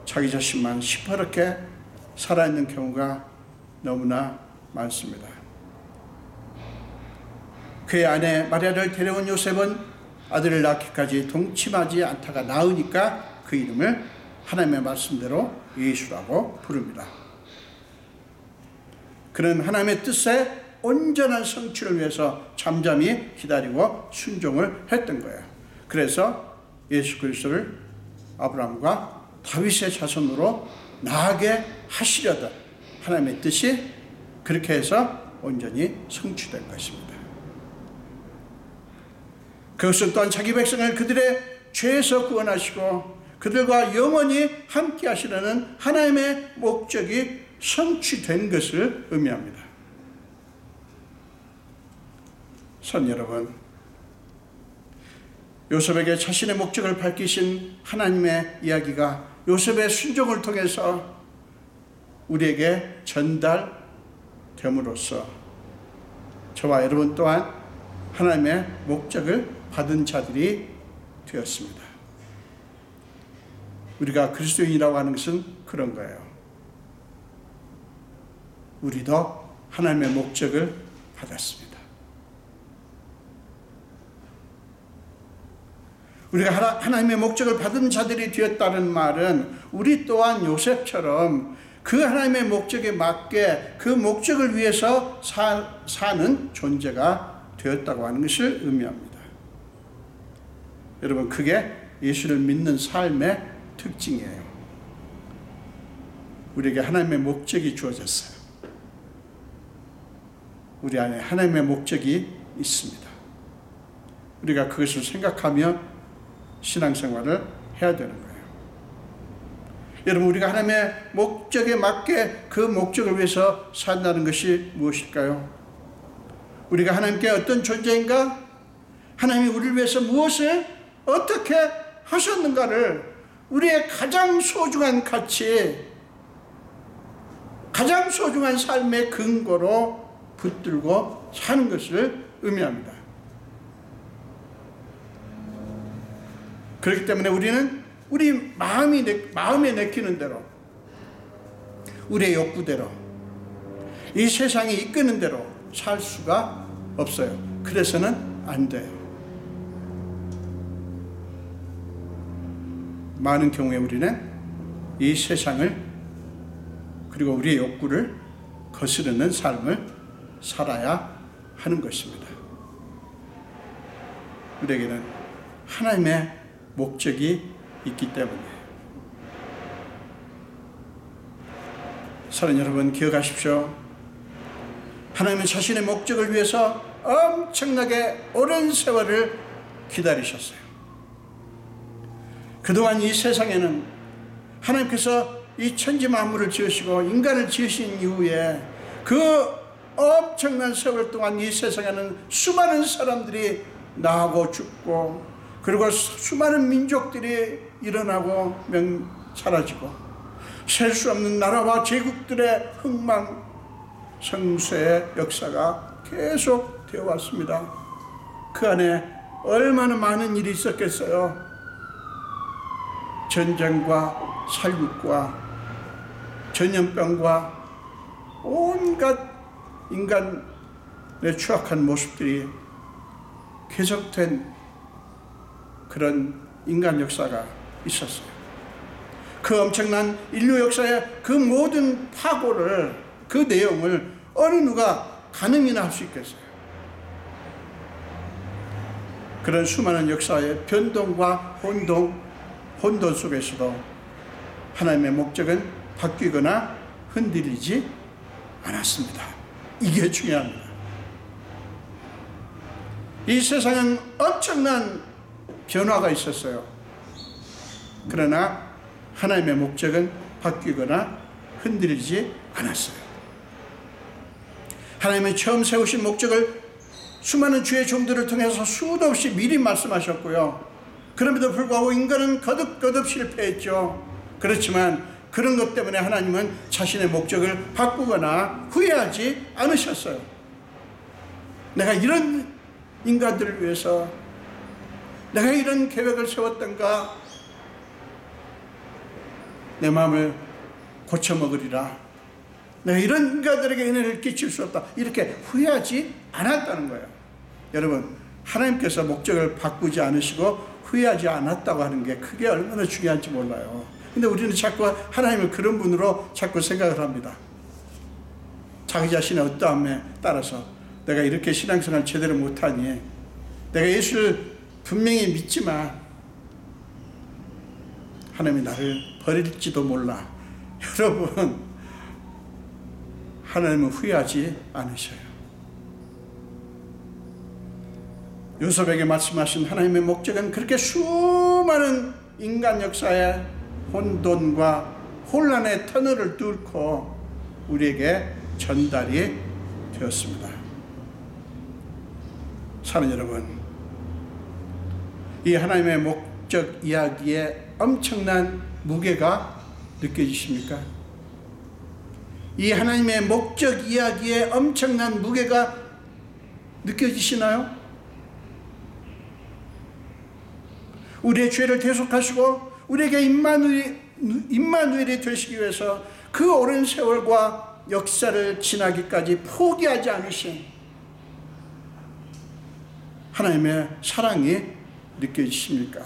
자기 자신만 시퍼렇게 살아있는 경우가 너무나 많습니다. 그의 아내 마리아를 데려온 요셉은 아들을 낳기까지 동침하지 않다가 낳으니까 그 이름을 하나님의 말씀대로 예수라고 부릅니다. 그는 하나님의 뜻에 온전한 성취를 위해서 잠잠히 기다리고 순종을 했던 거예요. 그래서 예수 그리스도를 아브라함과 다윗의 자손으로 나게 하시려던 하나님의 뜻이 그렇게 해서 온전히 성취된 것입니다. 그것은 또한 자기 백성을 그들의 죄에서 구원하시고 그들과 영원히 함께 하시려는 하나님의 목적이 성취된 것을 의미합니다. 선 여러분, 요셉에게 자신의 목적을 밝히신 하나님의 이야기가 요셉의 순종을 통해서 우리에게 전달됨으로써 저와 여러분 또한 하나님의 목적을 받은 자들이 되었습니다. 우리가 그리스도인이라고 하는 것은 그런 거예요. 우리도 하나님의 목적을 받았습니다. 우리가 하나님의 목적을 받은 자들이 되었다는 말은 우리 또한 요셉처럼 그 하나님의 목적에 맞게 그 목적을 위해서 사는 존재가 되었다고 하는 것을 의미합니다. 여러분, 그게 예수를 믿는 삶의 특징이에요. 우리에게 하나님의 목적이 주어졌어요. 우리 안에 하나님의 목적이 있습니다. 우리가 그것을 생각하며 신앙생활을 해야 되는 거예요. 여러분, 우리가 하나님의 목적에 맞게 그 목적을 위해서 산다는 것이 무엇일까요? 우리가 하나님께 어떤 존재인가? 하나님이 우리를 위해서 무엇을 어떻게 하셨는가를 우리의 가장 소중한 가치, 가장 소중한 삶의 근거로 붙들고 사는 것을 의미합니다. 그렇기 때문에 우리는 우리 마음에 내키는 대로, 우리의 욕구대로, 이 세상이 이끄는 대로 살 수가 없어요. 그래서는 안 돼요. 많은 경우에 우리는 이 세상을 그리고 우리의 욕구를 거스르는 삶을 살아야 하는 것입니다. 우리에게는 하나님의 목적이 있기 때문에. 사랑하는 여러분, 기억하십시오. 하나님은 자신의 목적을 위해서 엄청나게 오랜 세월을 기다리셨어요. 그동안 이 세상에는 하나님께서 이 천지 만물을 지으시고 인간을 지으신 이후에 그 엄청난 세월 동안 이 세상에는 수많은 사람들이 나고 죽고 그리고 수많은 민족들이 일어나고 사라지고 셀 수 없는 나라와 제국들의 흥망성쇠의 역사가 계속 되어 왔습니다. 그 안에 얼마나 많은 일이 있었겠어요. 전쟁과 살육과 전염병과 온갖 인간의 추악한 모습들이 계속된 그런 인간 역사가 있었어요. 그 엄청난 인류 역사의 그 모든 파고를, 그 내용을 어느 누가 가늠이나 할 수 있겠어요. 그런 수많은 역사의 변동과 혼돈 속에서도 하나님의 목적은 바뀌거나 흔들리지 않았습니다. 이게 중요합니다. 이 세상은 엄청난 변화가 있었어요. 그러나 하나님의 목적은 바뀌거나 흔들리지 않았어요. 하나님의 처음 세우신 목적을 수많은 주의 종들을 통해서 수도 없이 미리 말씀하셨고요. 그럼에도 불구하고 인간은 거듭거듭 실패했죠. 그렇지만 그런 것 때문에 하나님은 자신의 목적을 바꾸거나 후회하지 않으셨어요. 내가 이런 인간들을 위해서 내가 이런 계획을 세웠던가, 내 마음을 고쳐먹으리라, 내가 이런 인간들에게 은혜를 끼칠 수 없다, 이렇게 후회하지 않았다는 거예요. 여러분, 하나님께서 목적을 바꾸지 않으시고 후회하지 않았다고 하는 게 그게 얼마나 중요한지 몰라요. 근데 우리는 자꾸 하나님을 그런 분으로 자꾸 생각을 합니다. 자기 자신의 어떠함에 따라서 내가 이렇게 신앙생활 제대로 못하니, 내가 예수를 분명히 믿지만 하나님이 나를 버릴지도 몰라. 여러분, 하나님은 후회하지 않으셔요. 요셉에게 말씀하신 하나님의 목적은 그렇게 수많은 인간 역사의 혼돈과 혼란의 터널을 뚫고 우리에게 전달이 되었습니다. 사는 여러분, 이 하나님의 목적 이야기에 엄청난 무게가 느껴지십니까? 이 하나님의 목적 이야기에 엄청난 무게가 느껴지시나요? 우리의 죄를 대속하시고 우리에게 임마누엘이 되시기 위해서 그 오랜 세월과 역사를 지나기까지 포기하지 않으신 하나님의 사랑이 느껴지십니까?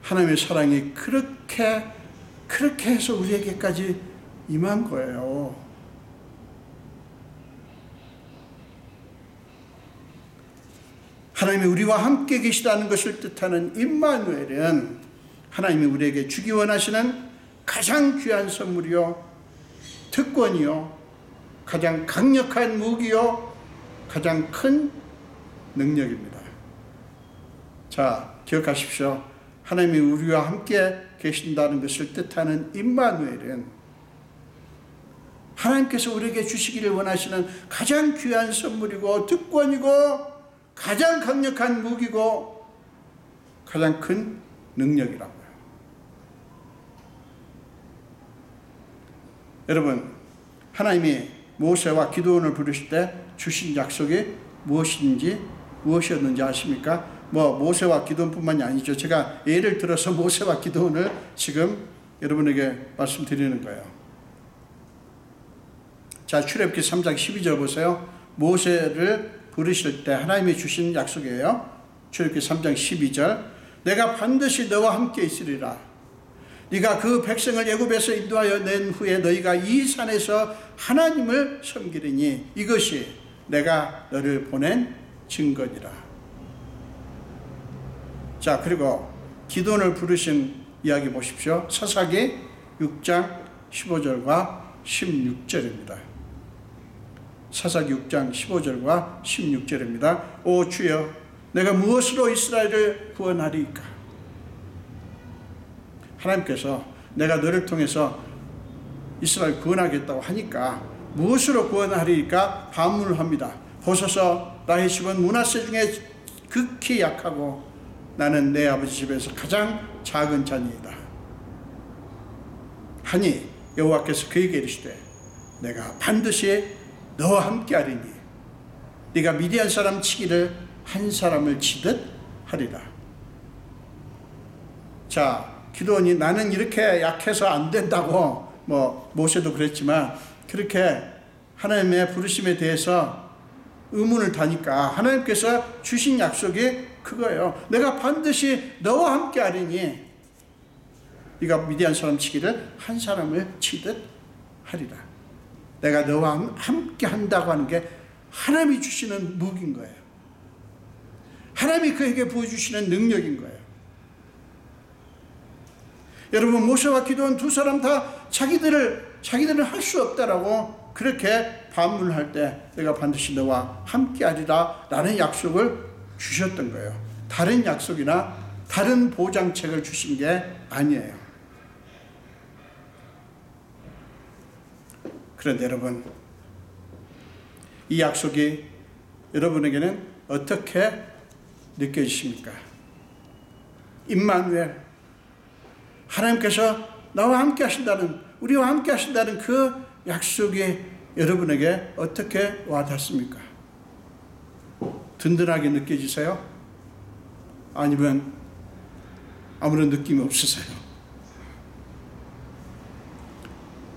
하나님의 사랑이 그렇게 해서 우리에게까지 임한 거예요. 하나님이 우리와 함께 계시다는 것을 뜻하는 임마누엘은 하나님이 우리에게 주기 원하시는 가장 귀한 선물이요, 특권이요, 가장 강력한 무기요, 가장 큰 능력입니다. 자, 기억하십시오. 하나님이 우리와 함께 계신다는 것을 뜻하는 임마누엘은 하나님께서 우리에게 주시기를 원하시는 가장 귀한 선물이고 특권이고 가장 강력한 무기고 가장 큰 능력이라고요. 여러분, 하나님이 모세와 기드온을 부르실 때 주신 약속이 무엇이었는지 아십니까? 모세와 기드온뿐만이 아니죠. 제가 예를 들어서 모세와 기드온을 지금 여러분에게 말씀드리는 거예요. 자, 출애굽기 3장 12절 보세요. 모세를 부르실 때 하나님이 주신 약속이에요. 출애굽기 3장 12절. 내가 반드시 너와 함께 있으리라. 네가 그 백성을 애굽에서 인도하여 낸 후에 너희가 이 산에서 하나님을 섬기리니 이것이 내가 너를 보낸 증거니라. 자, 그리고 기드온을 부르신 이야기 보십시오. 사사기 6장 15절과 16절입니다. 사사기 6장 15절과 16절입니다. 오 주여, 내가 무엇으로 이스라엘을 구원하리이까? 하나님께서 내가 너를 통해서 이스라엘 구원하겠다고 하니까 무엇으로 구원하리이까 반문을 합니다. 보소서, 나의 집은 므낫세 중에 극히 약하고 나는 내 아버지 집에서 가장 작은 자니이다 하니 여호와께서 그에게 이르시되 내가 반드시 너와 함께 하리니 네가 미디안 사람 치기를 한 사람을 치듯 하리라. 자, 기드온이 나는 이렇게 약해서 안 된다고, 모세도 그랬지만 그렇게 하나님의 부르심에 대해서 의문을 다니까 하나님께서 주신 약속이 그거예요. 내가 반드시 너와 함께 하리니 네가 미디안 사람 치기를 한 사람을 치듯 하리라. 내가 너와 함께 한다고 하는 게 하나님이 주시는 무기인 거예요. 하나님이 그에게 보여주시는 능력인 거예요. 여러분, 모세와 기드온 두 사람 다 자기들은 할 수 없다라고 그렇게 반문할 때 내가 반드시 너와 함께 하리라 라는 약속을 주셨던 거예요. 다른 약속이나 다른 보장책을 주신 게 아니에요. 그런데 여러분, 이 약속이 여러분에게는 어떻게 느껴지십니까? 임마누엘, 하나님께서 나와 함께 하신다는, 우리와 함께 하신다는 그 약속이 여러분에게 어떻게 와닿습니까? 든든하게 느껴지세요? 아니면 아무런 느낌이 없으세요?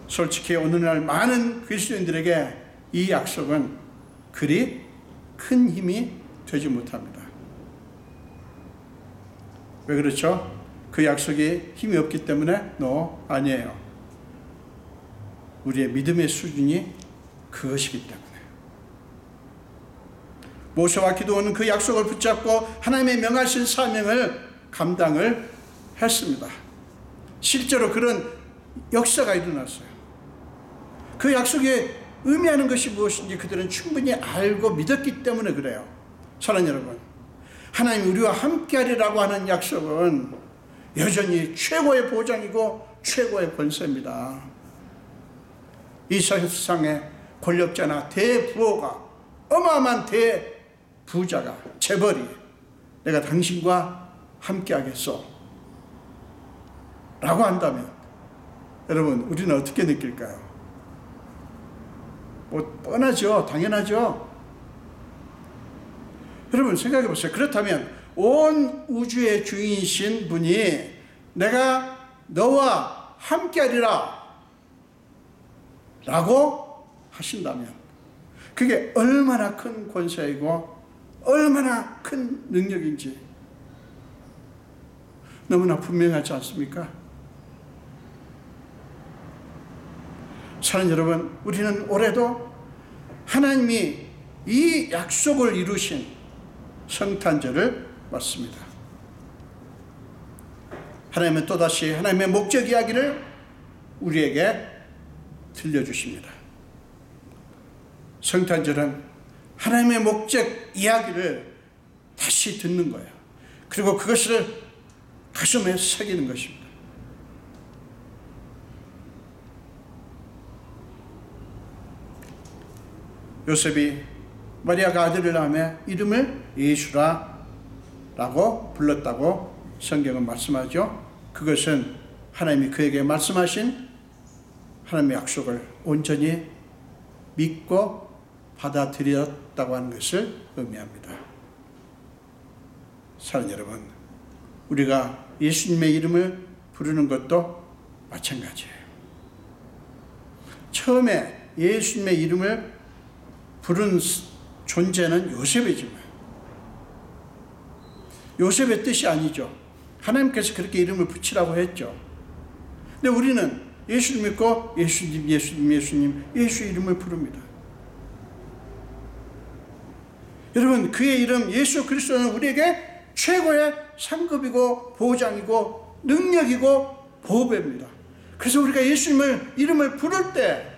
솔직히 오늘날 많은 그리스도인들에게 이 약속은 그리 큰 힘이 되지 못합니다. 왜 그렇죠? 그 약속이 힘이 없기 때문에? 아니에요. 우리의 믿음의 수준이 그것이기 때문에. 모세와 기도원은 그 약속을 붙잡고 하나님의 명하신 사명을 감당을 했습니다. 실제로 그런 역사가 일어났어요. 그 약속이 의미하는 것이 무엇인지 그들은 충분히 알고 믿었기 때문에 그래요. 사랑하는 여러분, 하나님 우리와 함께하리라고 하는 약속은 여전히 최고의 보장이고 최고의 권세입니다. 이 세상의 권력자나 대부호가, 어마어마한 대부자가, 재벌이 내가 당신과 함께하겠소 라고 한다면 여러분, 우리는 어떻게 느낄까요? 뻔하죠. 당연하죠. 여러분 생각해 보세요. 그렇다면 온 우주의 주인이신 분이 내가 너와 함께하리라 라고 하신다면 그게 얼마나 큰 권세이고 얼마나 큰 능력인지 너무나 분명하지 않습니까? 사랑하는 여러분, 우리는 올해도 하나님이 이 약속을 이루신 성탄절을 맞습니다. 하나님은 또다시 하나님의 목적 이야기를 우리에게 들려주십니다. 성탄절은 하나님의 목적 이야기를 다시 듣는 거예요. 그리고 그것을 가슴에 새기는 것입니다. 요셉이 마리아가 아들을 낳음에 이름을 예수라 라고 불렀다고 성경은 말씀하죠. 그것은 하나님이 그에게 말씀하신 하나님의 약속을 온전히 믿고 받아들였다고 하는 것을 의미합니다. 사랑하는 여러분, 우리가 예수님의 이름을 부르는 것도 마찬가지예요. 처음에 예수님의 이름을 부른 존재는 요셉이지만 요셉의 뜻이 아니죠. 하나님께서 그렇게 이름을 붙이라고 했죠. 근데 우리는 예수를 믿고 예수님 예수 이름을 부릅니다. 여러분, 그의 이름 예수 그리스도는 우리에게 최고의 상급이고 보장이고 능력이고 보배입니다. 그래서 우리가 예수님을 이름을 부를 때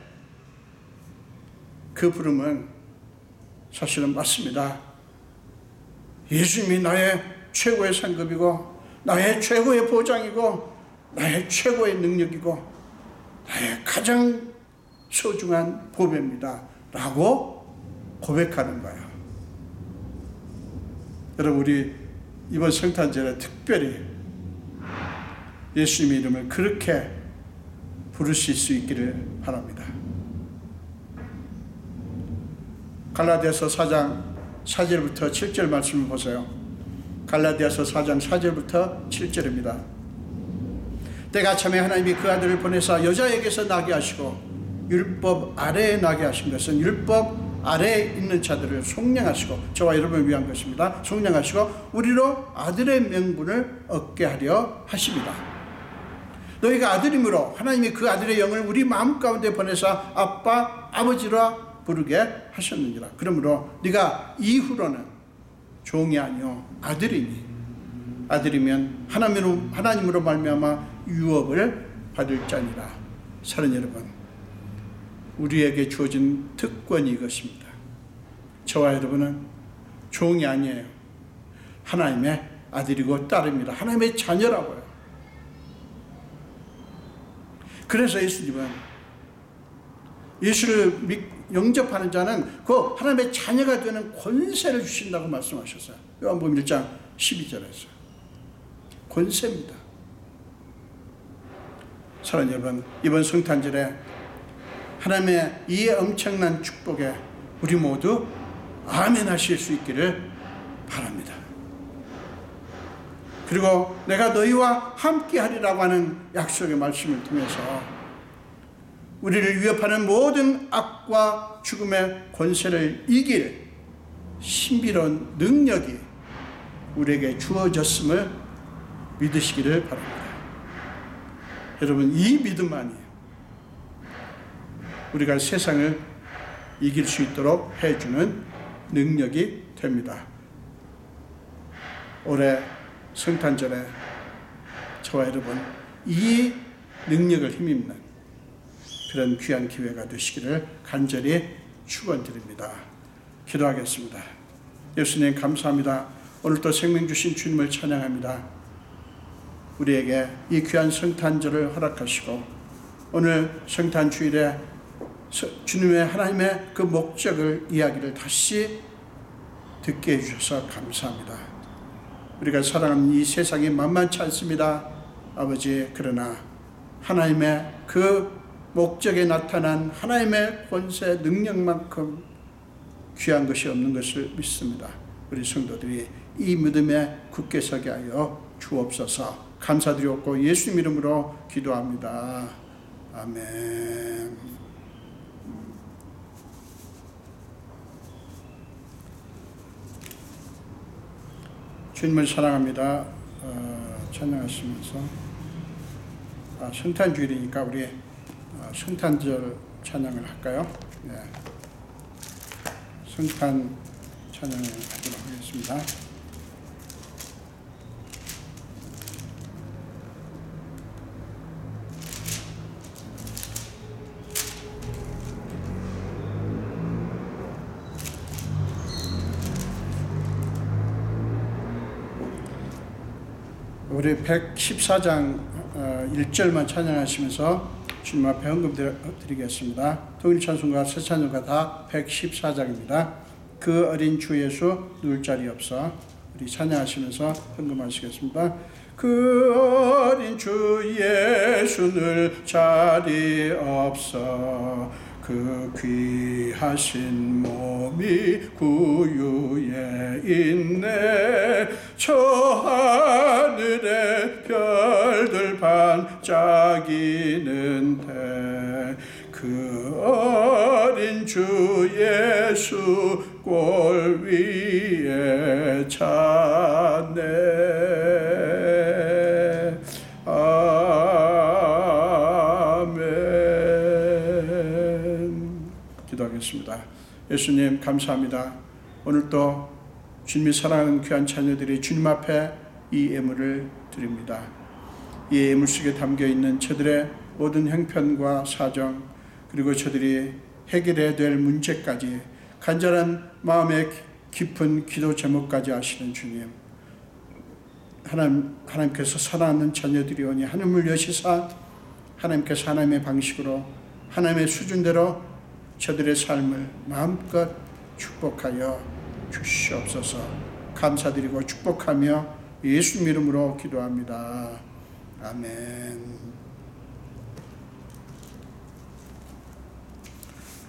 그 부름은 사실은 맞습니다. 예수님이 나의 최고의 상급이고 나의 최고의 보장이고 나의 최고의 능력이고 나의 가장 소중한 보배입니다 라고 고백하는 거예요. 여러분, 우리 이번 성탄절에 특별히 예수님의 이름을 그렇게 부르실 수 있기를 바랍니다. 갈라디아서 4장 4절부터 7절 말씀을 보세요. 갈라디아서 4장 4절부터 7절입니다. 때가 참에 하나님이 그 아들을 보내사 여자에게서 나게 하시고 율법 아래에 나게 하신 것은 율법 아래에 있는 자들을 속량하시고, 저와 여러분을 위한 것입니다. 속량하시고 우리로 아들의 명분을 얻게 하려 하십니다. 너희가 아들이므로 하나님이 그 아들의 영을 우리 마음 가운데 보내사 아빠 아버지라 부르게 하셨느니라. 그러므로 네가 이후로는 종이 아니요 아들이니 아들이면 하나님으로 말미암아 유업을 받을 자니라. 사랑하는 여러분, 우리에게 주어진 특권이 이것입니다. 저와 여러분은 종이 아니에요. 하나님의 아들이고 딸입니다. 하나님의 자녀라고요. 그래서 예수님은 예수를 영접하는 자는 그 하나님의 자녀가 되는 권세를 주신다고 말씀하셨어요. 요한복음 1장 12절에서. 권세입니다. 사랑하는 여러분, 이번 성탄절에 하나님의 이 엄청난 축복에 우리 모두 아멘 하실 수 있기를 바랍니다. 그리고 내가 너희와 함께 하리라고 하는 약속의 말씀을 통해서 우리를 위협하는 모든 악과 죽음의 권세를 이길 신비로운 능력이 우리에게 주어졌음을 믿으시기를 바랍니다. 여러분, 이 믿음만이 우리가 세상을 이길 수 있도록 해주는 능력이 됩니다. 올해 성탄절에 저와 여러분 이 능력을 힘입는 그런 귀한 기회가 되시기를 간절히 축원드립니다. 기도하겠습니다. 예수님 감사합니다. 오늘 또 생명 주신 주님을 찬양합니다. 우리에게 이 귀한 성탄절을 허락하시고 오늘 성탄 주일에 주님의 하나님의 그 목적을 이야기를 다시 듣게 해주셔서 감사합니다. 우리가 사랑하는 이 세상이 만만치 않습니다. 아버지, 그러나 하나님의 그 목적에 나타난 하나님의 권세 능력만큼 귀한 것이 없는 것을 믿습니다. 우리 성도들이 이 믿음에 굳게 서게 하여 주옵소서. 감사드리옵고 예수님 이름으로 기도합니다. 아멘. 주님을 사랑합니다. 찬양하시면서 성탄주일이니까 우리 성탄절 찬양을 할까요? 네. 성탄 찬양을 하도록 하겠습니다. 우리 114장 1절만 찬양하시면서 주님 앞에 헌금 드리겠습니다. 통일 찬송가 새 찬송가 다 114장입니다. 그 어린 주 예수 누울 자리 없어. 우리 찬양하시면서 헌금하시겠습니다. 그 어린 주 예수 누울 자리 없어. 그 귀하신 몸이 구유에 있네. 저 하늘에 별들 반짝이는데 그 어린 주 예수 골 위에 찼네. 기도하겠습니다. 예수님 감사합니다. 오늘 또 주님이 사랑하는 귀한 자녀들이 주님 앞에 이 예물을 드립니다. 이 예물 속에 담겨있는 저들의 모든 형편과 사정, 그리고 저들이 해결해야 될 문제까지 간절한 마음의 깊은 기도 제목까지 아시는 주님, 하나님께서 사랑하는 자녀들이 오니 하늘을 여시사 하나님께서 하나님의 방식으로 하나님의 수준대로 저들의 삶을 마음껏 축복하여 주시옵소서. 감사드리고 축복하며 예수님 이름으로 기도합니다. 아멘.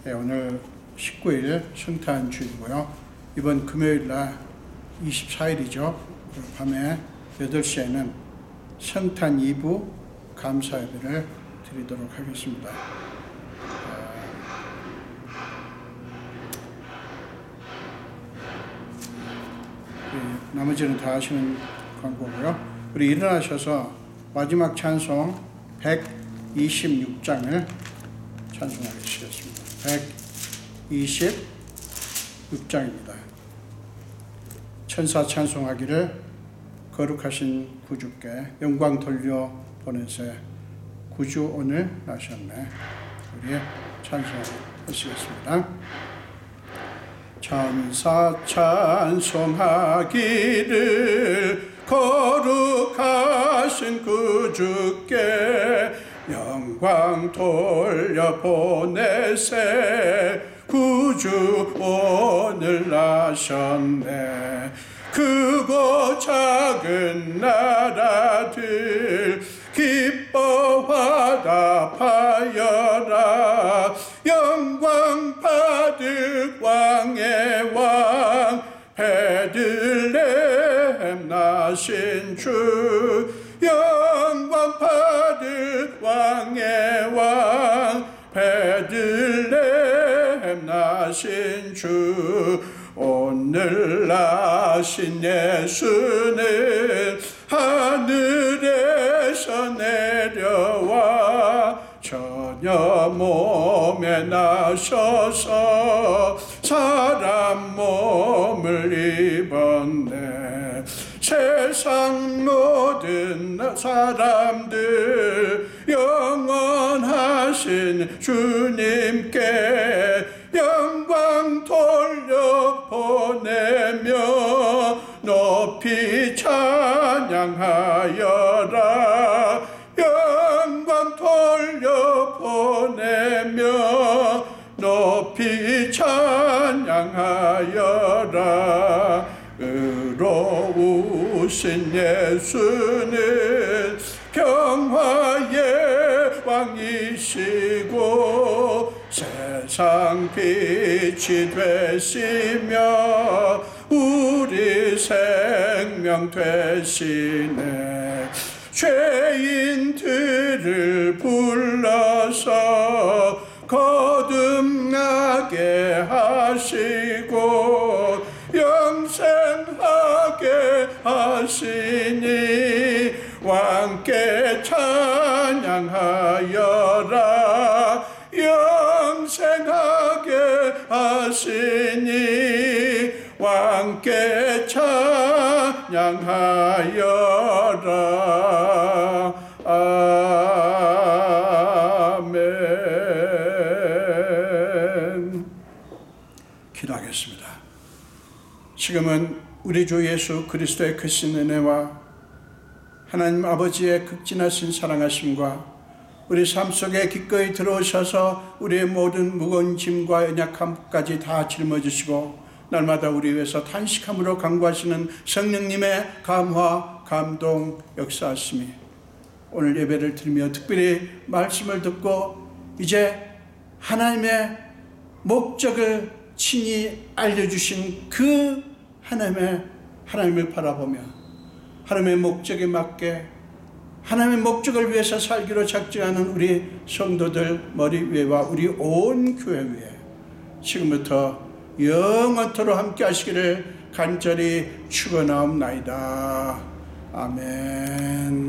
네, 오늘 19일 성탄주일이고요. 이번 금요일날 24일이죠. 밤에 8시에는 성탄 2부 감사 예배를 드리도록 하겠습니다. 나머지는 다 하시는 광고고요. 우리 일어나셔서 마지막 찬송 126장을 찬송하시겠습니다. 126장입니다. 천사 찬송하기를 거룩하신 구주께 영광 돌려 보내세 구주 오늘 나셨네. 우리 찬송하시겠습니다. 천사 찬송하기를 거룩하신 구주께 영광 돌려 보내세 구주 오늘 나셨네. 크고 작은 나라들 기뻐 화답하여라. 영광 받을 왕의 왕 베들레헴 나신 주. 영광 받을 왕의 왕 베들레헴 나신 주. 오늘 나신 예수는 하늘에서 내려와 처녀 몸에 나셔서 사람 몸을 입었네. 세상 모든 사람들 영원하신 주님께 영광 돌려보내며 높이 찬양하여라. 영광 돌려보내며 높이 찬양하여라. 의로우신 예수는 평화의 왕이시고 세상 빛이 되시며 우리 생명 되시네. 죄인들을 불러서 거듭나게 하시고 영생하게 하시니 왕께 찬양하여라. 영생하게 하시니 왕께 찬양하여라. 아멘. 기도하겠습니다. 지금은 우리 주 예수 그리스도의 크신 은혜와 하나님 아버지의 극진하신 사랑하심과 우리 삶 속에 기꺼이 들어오셔서 우리의 모든 무거운 짐과 연약함까지 다 짊어지시고 날마다 우리 위해서 탄식함으로 강구하시는 성령님의 감화, 감동, 역사하심이 오늘 예배를 드리며 특별히 말씀을 듣고 이제 하나님의 목적을 친히 알려주신 그 하나님을 바라보며 하나님의 목적에 맞게 하나님의 목적을 위해서 살기로 작정하는 우리 성도들 머리 위에와 우리 온 교회 위에 지금부터 영원토록 함께 하시기를 간절히 축원하옵나이다. 아멘.